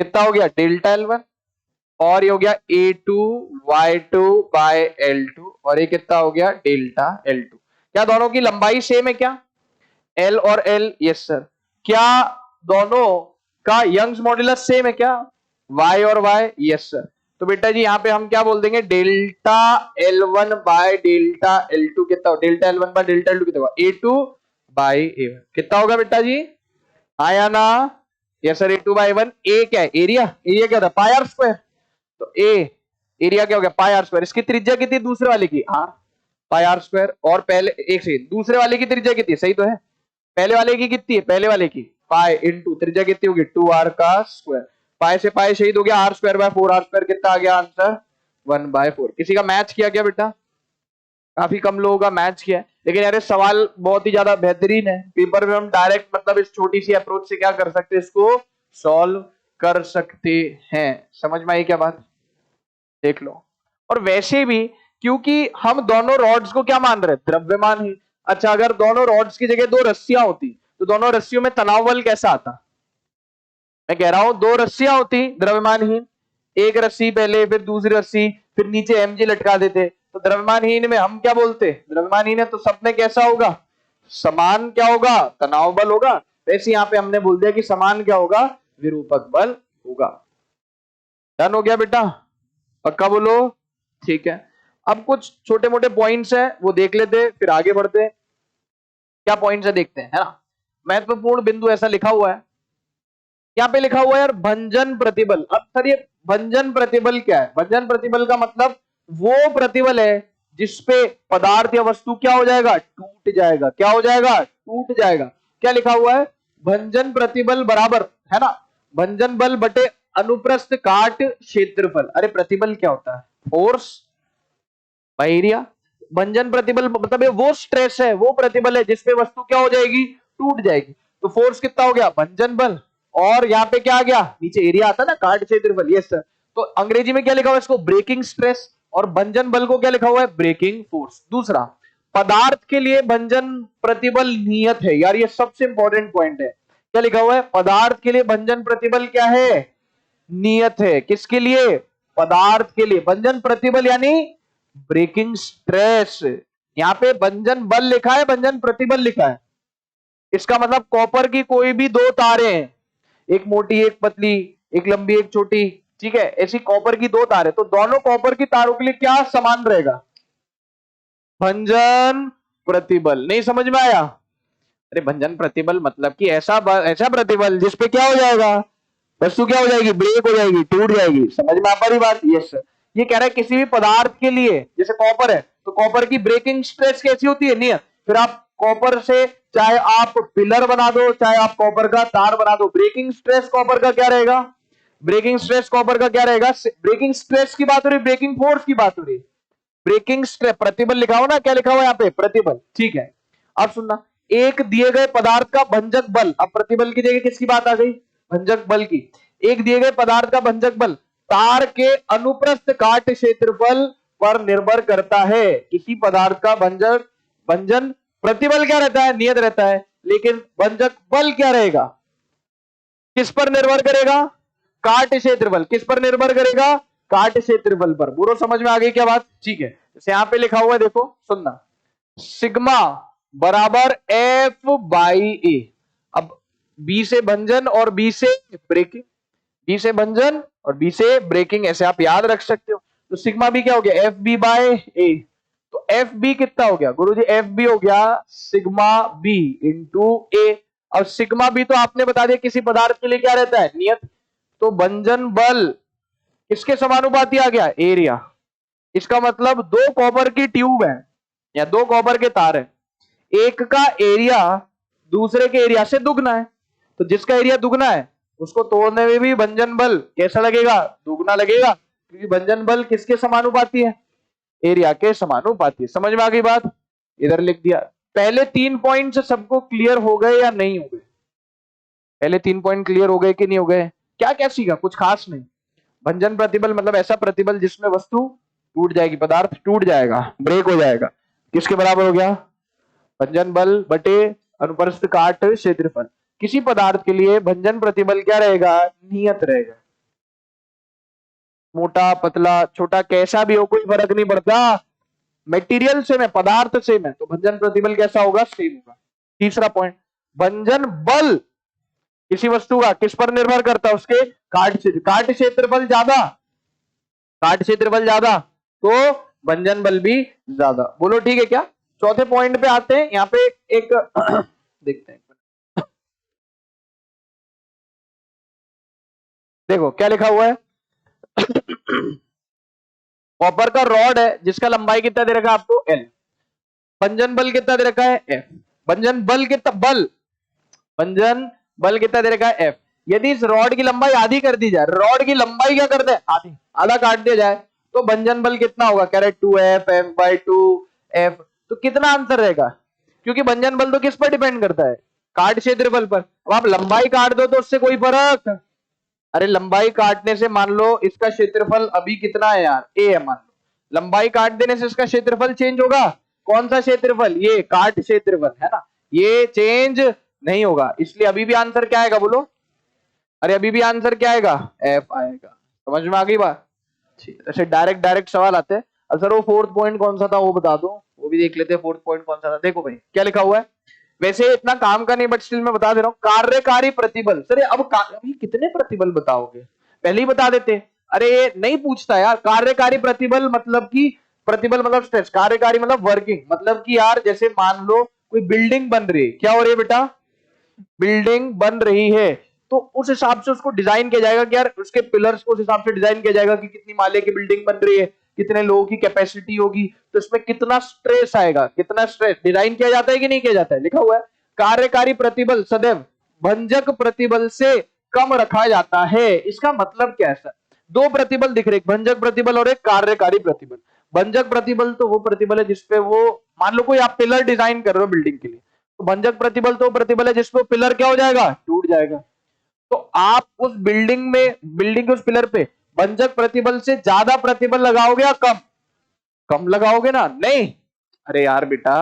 कितना हो गया डेल्टा l1, और ये हो गया a2 y2 बाय l2, और ये कितना हो गया डेल्टा l2। क्या दोनों की लंबाई सेम है क्या, L और L, यस सर। क्या दोनों का यंग्स मॉड्यूलस सेम है क्या, Y और Y, यस सर। तो बेटा जी यहाँ पे हम क्या बोल देंगे, delta L1 by delta L2 कितना हो, delta L1 by delta L2 कितना होगा, A2 बाय A1 कितना होगा बेटा जी, आया ना, yes sir. A2 bye A1, A क्या है, एरिया, एरिया क्या था, पाई आर स्क्वायर, तो A एरिया क्या हो गया पाई आर स्क्वायर। इसकी त्रिज्या कितनी दूसरे वाले की आर, पाई आर स्क्वायर। और पहले एक सेकंड, दूसरे वाले की त्रिज्या कितनी, सही तो है, पहले वाले की कितनी है, पहले वाले की पाई इंटू त्रिज्या कितनी होगी 2r का स्क्वायर। पाई से पाई शहीद हो गया, R square by 4, R square कितना आ गया आंसर 1/4। किसी का मैच किया क्या बेटा, काफी कम लोगों का मैच किया है, लेकिन यार सवाल बहुत ही ज्यादा बेहतरीन है। पेपर में हम डायरेक्ट मतलब इस छोटी सी अप्रोच से क्या कर सकते हैं, इसको सॉल्व कर सकते हैं। समझ में आई क्या बात, देख लो। और वैसे भी क्योंकि हम दोनों रॉड्स को क्या मान रहे हैं, द्रव्यमान ही। अच्छा अगर दोनों रॉड्स की जगह दो रस्सियां होती तो दोनों रस्सियों में तनाव बल कैसा आता। मैं कह रहा हूं दो रस्सियां होती द्रव्यमानहीन, एक रस्सी पहले फिर दूसरी रस्सी फिर नीचे एमजी लटका देते, तो द्रव्यमानहीन में हम क्या बोलते, द्रव्यमानहीन है तो सब में कैसा होगा, समान क्या होगा, तनाव बल होगा। वैसे यहां पे हमने बोल दिया कि समान क्या होगा, विरूपक बल होगा। डन हो गया बेटा, पक्का बोलो, ठीक है। अब कुछ छोटे मोटे पॉइंट्स हैं वो देख लेते फिर आगे बढ़ते। क्या पॉइंट्स है देखते हैं, है ना। महत्वपूर्ण बिंदु ऐसा लिखा हुआ है, यहाँ पे लिखा हुआ है यार भंजन प्रतिबल। अब सर ये भंजन प्रतिबल क्या है, भंजन प्रतिबल का मतलब वो प्रतिबल है जिसपे पदार्थ या वस्तु क्या हो जाएगा, टूट जाएगा। क्या हो जाएगा, टूट जाएगा। क्या लिखा हुआ है, भंजन प्रतिबल बराबर, है ना, भंजन बल बटे अनुप्रस्थ काट क्षेत्रफल। अरे प्रतिबल क्या होता है, फोर्स बाय एरिया। भंजन प्रतिबल मतलब वो स्ट्रेस है, वो प्रतिबल है जिसपे वस्तु क्या हो जाएगी, टूट जाएगी। तो फोर्स कितना हो गया, भंजन बल, और यहाँ पे क्या आ गया, नीचे एरिया आता है ना, काट क्षेत्रफल, यस सर। तो अंग्रेजी में क्या लिखा हुआ है इसको, ब्रेकिंग स्ट्रेस, और भंजन बल को क्या लिखा हुआ है, ब्रेकिंग फोर्स। दूसरा, पदार्थ के लिए भंजन प्रतिबल नियत है। यार ये सबसे इंपॉर्टेंट पॉइंट है। क्या लिखा हुआ है, पदार्थ के लिए भंजन प्रतिबल क्या है, नियत है। किसके लिए, पदार्थ के लिए। भंजन प्रतिबल यानी ब्रेकिंग स्ट्रेस। यहां पे भंजन बल लिखा है, भंजन प्रतिबल लिखा है। इसका मतलब कॉपर की कोई भी दो तारें हैं, एक मोटी एक पतली, एक लंबी एक छोटी, ठीक है, ऐसी कॉपर की दो तारें, तो दोनों कॉपर की तारों के लिए क्या समान रहेगा, भंजन प्रतिबल। नहीं समझ में आया, अरे भंजन प्रतिबल मतलब कि ऐसा ऐसा प्रतिबल जिसपे क्या हो जाएगा, वस्तु क्या हो जाएगी, ब्रेक हो जाएगी, टूट जाएगी। समझ में आ पा रही बात, यस सर। ये कह रहा है किसी भी पदार्थ के लिए, जैसे कॉपर है तो कॉपर की ब्रेकिंग स्ट्रेस कैसी होती है, नियत। फिर आप कॉपर से चाहे आप पिलर बना दो, चाहे आप कॉपर का तार बना दो, ब्रेकिंग स्ट्रेस कॉपर का क्या रहेगा, ब्रेकिंग स्ट्रेस कॉपर का क्या रहेगा। ब्रेकिंग स्ट्रेस की बात हो रही, ब्रेकिंग फोर्स की बात हो रही, ब्रेकिंग स्ट्रेस प्रतिबल लिखा हो ना, क्या लिखा हुआ यहाँ पे, प्रतिबल, ठीक है। अब सुनना, एक दिए गए पदार्थ का भंजक बल, अब प्रतिबल की जगह किसकी बात आ गई, भंजक बल की। एक दिए गए पदार्थ का भंजक बल तार के अनुप्रस्थ काट क्षेत्रफल पर निर्भर करता है। किसी पदार्थ का भंजक भंजन प्रतिबल क्या रहता है, नियत रहता है, लेकिन भंजक बल क्या रहेगा, किस पर निर्भर करेगा, काट क्षेत्रफल। किस पर निर्भर करेगा, काट क्षेत्रफल पर। पूरा समझ में आ गई क्या बात, ठीक है। जैसे यहां पे लिखा हुआ है देखो सुनना, सिग्मा बराबर एफ बाई ए। अब बी से भंजन और बी से ब्रेकिंग, बी से भंजन और बी से ब्रेकिंग, ऐसे आप याद रख सकते हो। तो सिग्मा बी क्या हो गया, एफ बी बाय ए। तो एफ बी कितना हो गया गुरुजी, एफ बी हो गया सिग्मा बी इंटू ए। अब सिग्मा बी तो आपने बता दिया किसी पदार्थ के लिए क्या रहता है, नियत। तो भंजन बल किसके समानुपाती आ गया, एरिया। इसका मतलब दो कॉपर की ट्यूब है या दो कॉपर के तार है, एक का एरिया दूसरे के एरिया से दुगना है, तो जिसका एरिया दुगना है उसको तोड़ने में भी भंजन बल कैसा लगेगा, दुगना लगेगा, क्योंकि भंजन बल किसके समानुपाती है, एरिया के समानुपाती। समझ में आ गई बात, इधर लिख दिया। पहले 3 पॉइंट सबको क्लियर हो गए या नहीं हो गए, पहले 3 पॉइंट क्लियर हो गए कि नहीं हो गए, क्या क्या सीखा, कुछ खास नहीं। भंजन प्रतिबल मतलब ऐसा प्रतिबल जिसमें वस्तु टूट जाएगी, पदार्थ टूट जाएगा, ब्रेक हो जाएगा। किसके बराबर हो गया, भंजन बल बटे अनुप्रस्थ काट क्षेत्रफल। किसी पदार्थ के लिए भंजन प्रतिबल क्या रहेगा, नियत रहेगा। मोटा पतला छोटा कैसा भी हो कोई फर्क नहीं पड़ता, मेटीरियल सेम है, पदार्थ सेम है, तो भंजन प्रतिबल कैसा होगा, सेम होगा। तीसरा पॉइंट, भंजन बल किसी वस्तु का किस पर निर्भर करता है, उसके काट क्षेत्रफल ज्यादा, काट क्षेत्रफल ज्यादा तो भंजन बल भी ज्यादा। बोलो ठीक है क्या। चौथे पॉइंट पे आते हैं, यहाँ पे एक देखते हैं, देखो क्या लिखा हुआ है कॉपर का रॉड है जिसका लंबाई कितना दे रखा है आपको एल, भंजन बल कितना दे रखा है एफ, भंजन बल कितना भंजन बल कितना दे रखा है एफ। यदि इस रॉड की लंबाई आधी कर दी जाए, रॉड की लंबाई क्या कर दे आधी, आधा काट दिया जाए, तो भंजन बल कितना होगा, कह रहे 2F F/2F। तो कितना आंसर रहेगा, क्योंकि भंजन बल तो किस पर डिपेंड करता है, काट क्षेत्रफल पर। अब आप लंबाई काट दो तो उससे कोई फर्क, अरे लंबाई काटने से मान लो इसका क्षेत्रफल अभी कितना है यार, ए है मान लो, लंबाई काट देने से इसका क्षेत्रफल चेंज होगा, कौन सा क्षेत्रफल, ये काट क्षेत्रफल है ना, ये चेंज नहीं होगा, इसलिए अभी भी आंसर क्या आएगा बोलो, अरे अभी भी आंसर क्या आएगा, एफ आएगा। समझ में आ गई बात, ऐसे डायरेक्ट डायरेक्ट सवाल आते हैं। अब सर वो फोर्थ पॉइंट कौन सा था वो बता दो, वो भी देख लेते हैं, फोर्थ पॉइंट कौन सा था, देखो भाई क्या लिखा हुआ है, वैसे इतना काम का नहीं बट स्टिल मैं बता दे रहा हूँ, कार्यकारी प्रतिबल। सर अब अभी कितने प्रतिबल बताओगे, पहले ही बता देते, अरे ये नहीं पूछता यार, कार्यकारी प्रतिबल मतलब कि प्रतिबल मतलब स्ट्रेस, कार्यकारी मतलब वर्किंग, मतलब कि यार जैसे मान लो कोई बिल्डिंग बन रही है, क्या हो रही है बेटा, बिल्डिंग बन रही है, तो उस हिसाब से उसको डिजाइन किया जाएगा कि यार उसके पिलर्स को उस हिसाब से डिजाइन किया जाएगा कि कितनी माले की बिल्डिंग बन रही है, कितने लोगों की कैपेसिटी होगी, तो इसमें कितना स्ट्रेस आएगा, कितना स्ट्रेस डिजाइन किया जाता है कि नहीं किया जाता है, लिखा हुआ है। कार्यकारी प्रतिबल सदैव भंजक प्रतिबल से कम रखा जाता है, इसका मतलब क्या है सर, दो प्रतिबल दिख रहे, एक भंजक प्रतिबल और एक कार्यकारी प्रतिबल। भंजक प्रतिबल तो वो प्रतिबल है जिसपे वो, मान लो कोई आप पिलर डिजाइन कर रहे हो बिल्डिंग के लिए, तो भंजक प्रतिबल तो प्रतिबल है जिसपे पिलर क्या हो जाएगा, टूट जाएगा। तो आप उस बिल्डिंग में, बिल्डिंग के उस पिलर पे भंजक प्रतिबल से ज्यादा प्रतिबल लगाओगे या कम, कम लगाओगे ना, नहीं, अरे यार बेटा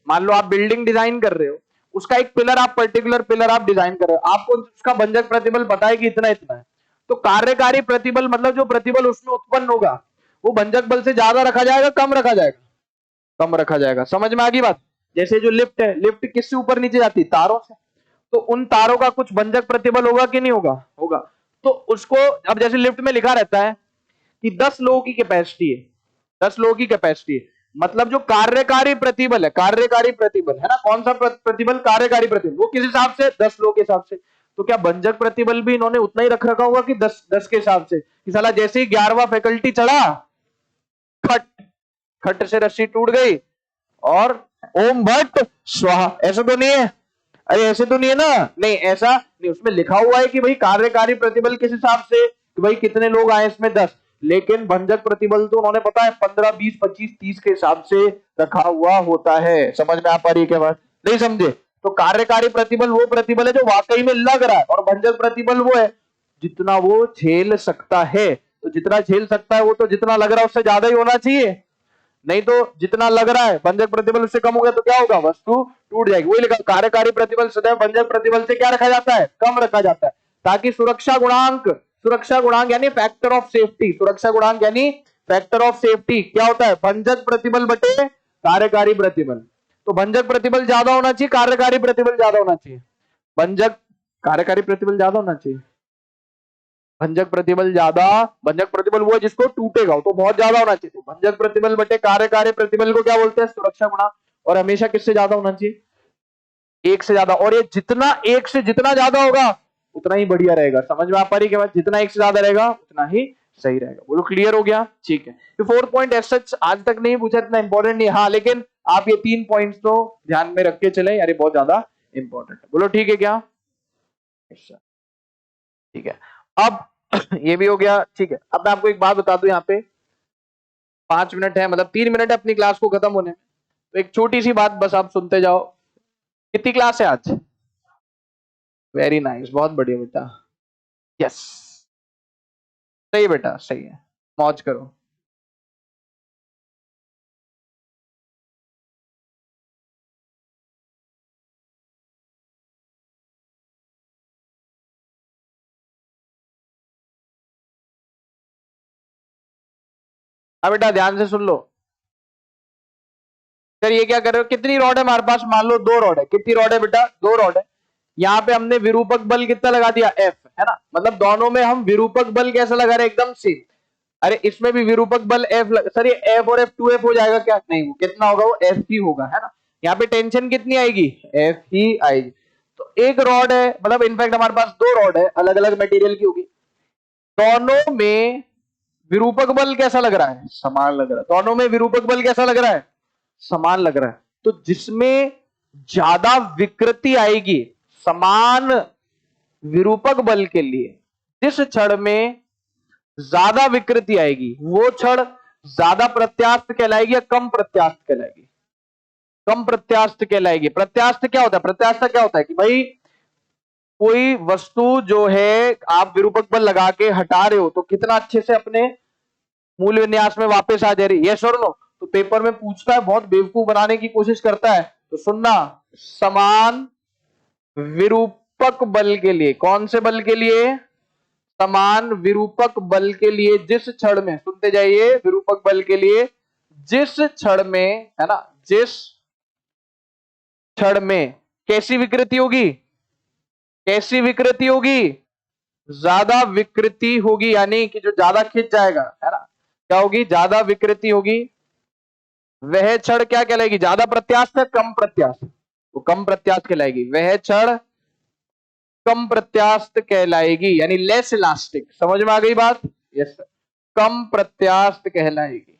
मान लो आप बिल्डिंग डिजाइन कर रहे हो, उसका एक पिलर आप पर्टिकुलर पिलर आप डिजाइन कर रहे हो, आपको उसका भंजक प्रतिबल पता है कि इतना इतना है, तो कार्यकारी प्रतिबल मतलब जो प्रतिबल उसमें उत्पन्न होगा वो भंजक बल से ज्यादा रखा जाएगा कम रखा जाएगा, कम रखा जाएगा। समझ में आ गई बात, जैसे जो लिफ्ट है, लिफ्ट किससे ऊपर नीचे जाती है, तारों से, तो उन तारों का कुछ भंजक प्रतिबल होगा कि नहीं होगा, होगा, तो उसको, अब जैसे लिफ्ट में लिखा रहता है कि 10 लोगों की कैपेसिटी है, 10 लोगों की कैपेसिटी है, मतलब जो कार्यकारी प्रतिबल है, कार्यकारी प्रतिबल है ना, कौन सा प्रतिबल, कार्यकारी प्रतिबल, वो किस हिसाब से, 10 लोगों के हिसाब से। तो क्या भंजक प्रतिबल भी इन्होंने उतना ही रख रखा होगा कि 10 के हिसाब से, कि साला जैसे ही 11वां फैकल्टी चढ़ा, खट खट से रस्सी टूट गई और ओम भट्ट स्वाहा, ऐसा तो नहीं है, अरे ऐसे तो नहीं है ना, नहीं ऐसा नहीं, उसमें लिखा हुआ है कि भाई कार्यकारी प्रतिबल किस हिसाब से, कि भाई कितने लोग आए इसमें 10, लेकिन भंजक प्रतिबल तो उन्होंने पता है 15 20 25 30 के हिसाब से रखा हुआ होता है। समझ में आ पा रही है क्या बात, नहीं समझे, तो कार्यकारी प्रतिबल वो प्रतिबल है जो वाकई में लग रहा है, और भंजक प्रतिबल वो है जितना वो झेल सकता है, तो जितना झेल सकता है वो तो जितना लग रहा है उससे ज्यादा ही होना चाहिए, नहीं तो जितना लग रहा है भंजक प्रतिबल उससे कम हो गया तो क्या होगा, वस्तु टूट जाएगी। वही लिखा, कार्यकारी प्रतिबल सदैव भंजक प्रतिबल से क्या रखा जाता है, कम रखा जाता है, ताकि सुरक्षा गुणांक यानी फैक्टर ऑफ सेफ्टी, सुरक्षा गुणांक यानी फैक्टर ऑफ सेफ्टी क्या होता है, भंजक प्रतिबल बटे कार्यकारी प्रतिबल, तो भंजक प्रतिबल ज्यादा होना चाहिए, कार्यकारी प्रतिबल ज्यादा होना चाहिए, भंजक कार्यकारी प्रतिबल ज्यादा होना चाहिए, भंजक प्रतिबल ज्यादा, भंजक प्रतिबल वो है जिसको टूटेगा तो बहुत ज्यादा होना चाहिए, तो भंजक प्रतिबल बटे कार्यकारी प्रतिबल को क्या बोलते हैं, सुरक्षा गुणांक, और हमेशा किससे ज्यादा होना चाहिए, एक से ज्यादा, और ये जितना एक से जितना ज्यादा होगा उतना ही बढ़िया रहेगा। समझ में आ पा रही के बाद, जितना एक से ज्यादा रहेगा उतना ही सही रहेगा। बोलो क्लियर हो गया, ठीक है। तो 4 पॉइंट एज सच आज तक नहीं पूछा, इतना इंपॉर्टेंट नहीं, हाँ लेकिन आप ये 3 पॉइंट्स तो ध्यान में रख के चले, अरे बहुत ज्यादा इंपॉर्टेंट है। बोलो ठीक है क्या, ठीक है। अब ये भी हो गया, ठीक है। अब मैं आपको एक बात बता दूं, यहाँ पे 5 मिनट है, मतलब 3 मिनट है अपनी क्लास को खत्म होने में, तो एक छोटी सी बात बस आप सुनते जाओ। कितनी क्लास है आज, वेरी नाइस, बहुत बढ़िया बेटा, यस सही बेटा सही है, मौज करो। अब बेटा ध्यान से सुन लो, सर ये क्या कर रहे हो, कितनी रॉड है हमारे पास, मान लो 2 रॉड है, कितनी रॉड है बेटा, 2 रॉड है, यहाँ पे हमने विरूपक बल कितना लगा दिया, एफ, है ना, मतलब दोनों में हम विरूपक बल कैसा लगा रहे, एकदम सेम। अरे इसमें भी विरूपक बल एफ सर ये एफ और एफ 2F हो जाएगा क्या, नहीं वो कितना होगा, वो एफ ही होगा, है ना, यहाँ पे टेंशन कितनी आएगी, एफ ही आएगी। तो एक रॉड है, मतलब इनफैक्ट हमारे पास 2 रॉड है, अलग अलग मटेरियल की होगी, दोनों में विरूपक बल कैसा लग रहा है? समान लग रहा है। दोनों में विरूपक बल कैसा लग रहा है? समान लग रहा है। तो जिसमें ज्यादा विकृति आएगी समान विरूपक बल के लिए, जिस क्षण में ज्यादा विकृति आएगी वो क्षण ज्यादा प्रत्यास्थ कहलाएगी या कम प्रत्यास्थ कहलाएगी? कम प्रत्यास्थ कहलाएगी। प्रत्यास्थ क्या होता है? प्रत्यास्थ क्या होता है कि भाई कोई वस्तु जो है आप विरूपक बल लगा के हटा रहे हो तो कितना अच्छे से अपने मूल विन्यास में वापस आ जा रही है। यस और नो? तो पेपर में पूछता है, बहुत बेवकूफ बनाने की कोशिश करता है, तो सुनना, समान विरूपक बल के लिए, कौन से बल के लिए? समान विरूपक बल के लिए जिस क्षण में, सुनते जाइए, विरूपक बल के लिए जिस क्षण में, है ना, जिस क्षण में कैसी विकृति होगी? कैसी विकृति होगी? ज्यादा विकृति होगी, यानी कि जो ज्यादा खिंच जाएगा, है ना, क्या होगी? ज्यादा विकृति होगी। वह क्षण क्या कहलाएगी? ज्यादा प्रत्यास्थ है कम प्रत्यास्थ? वो कम प्रत्यास्थ कहलाएगी। वह क्षण कम प्रत्यास्थ कहलाएगी, यानी लेस इलास्टिक। समझ में आ गई बात? यस सर, कम प्रत्यास्थ कहलाएगी।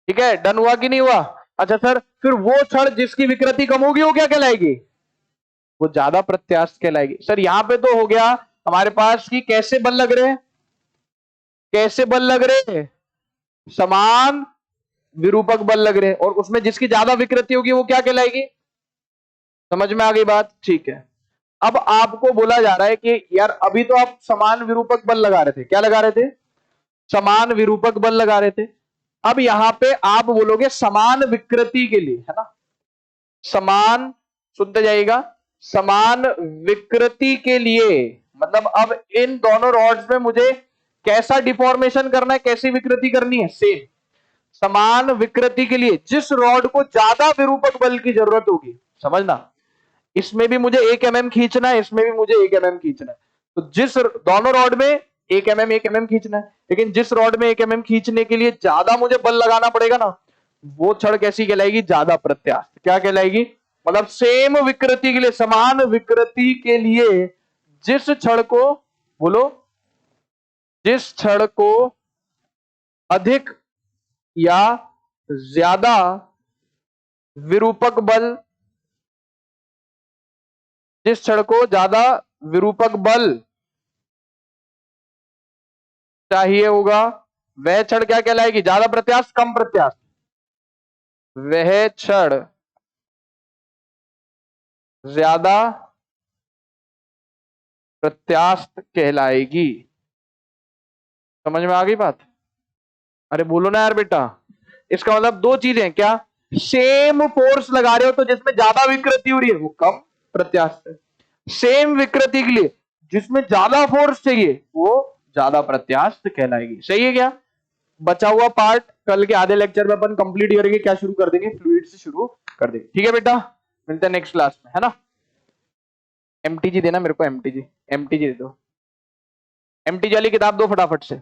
ठीक है, डन हुआ कि नहीं हुआ? अच्छा सर, फिर वो क्षण जिसकी विकृति कम होगी वो क्या कहलाएगी? वो ज्यादा प्रत्यास्थ कहलाएगी। सर यहां पे तो हो गया हमारे पास कि कैसे बल लग रहे हैं, कैसे बल लग रहे हैं? समान विरूपक बल लग रहे हैं, और उसमें जिसकी ज्यादा विकृति होगी वो क्या कहलाएगी? समझ में आ गई बात? ठीक है। अब आपको बोला जा रहा है कि यार अभी तो आप समान विरूपक बल लगा रहे थे, क्या लगा रहे थे? समान विरूपक बल लगा रहे थे। अब यहां पे आप बोलोगे समान विकृति के लिए, है ना, समान, सुनते जाइएगा, समान विकृति के लिए, मतलब अब इन दोनों रॉड्स में मुझे कैसा डिफॉर्मेशन करना है, कैसी विकृति करनी है? सेम। समान विकृति के लिए जिस रॉड को ज्यादा विरूपक बल की जरूरत होगी, समझना, इसमें भी मुझे 1 mm खींचना है, इसमें भी मुझे 1 mm खींचना है, तो जिस दोनों रॉड में 1 mm खींचना है, लेकिन जिस रॉड में 1 mm खींचने के लिए ज्यादा मुझे बल लगाना पड़ेगा ना, वो क्षण कैसी कहलाएगी? ज्यादा प्रत्यास्थ। क्या कहलाएगी? मतलब सेम विकृति के लिए, समान विकृति के लिए जिस क्षण को, बोलो, जिस क्षण को अधिक या ज्यादा विरूपक बल, जिस क्षण को ज्यादा विरूपक बल चाहिए होगा, वह क्षण क्या कहलाएगी? ज्यादा प्रत्यास्थ कम प्रत्यास्थ? वह क्षण ज्यादा प्रत्यास्थ कहलाएगी। समझ में आ गई बात? अरे बोलो ना यार बेटा। इसका मतलब दो चीजें, क्या? सेम फोर्स लगा रहे हो तो जिसमें ज्यादा विकृति हो रही है वो कम प्रत्यास्थ है, सेम विकृति के लिए जिसमें ज्यादा फोर्स चाहिए वो ज्यादा प्रत्यास्थ कहलाएगी। सही है क्या? बचा हुआ पार्ट कल के आधे लेक्चर में अपन कंप्लीट करेंगे। क्या शुरू कर देंगे? फ्लूइड से शुरू कर देंगे। ठीक है बेटा, मिलते हैं नेक्स्ट क्लास में, है ना। एमटीजी देना मेरे को, एमटीजी दे दो। एमटीजी वाली किताब दो फटाफट से।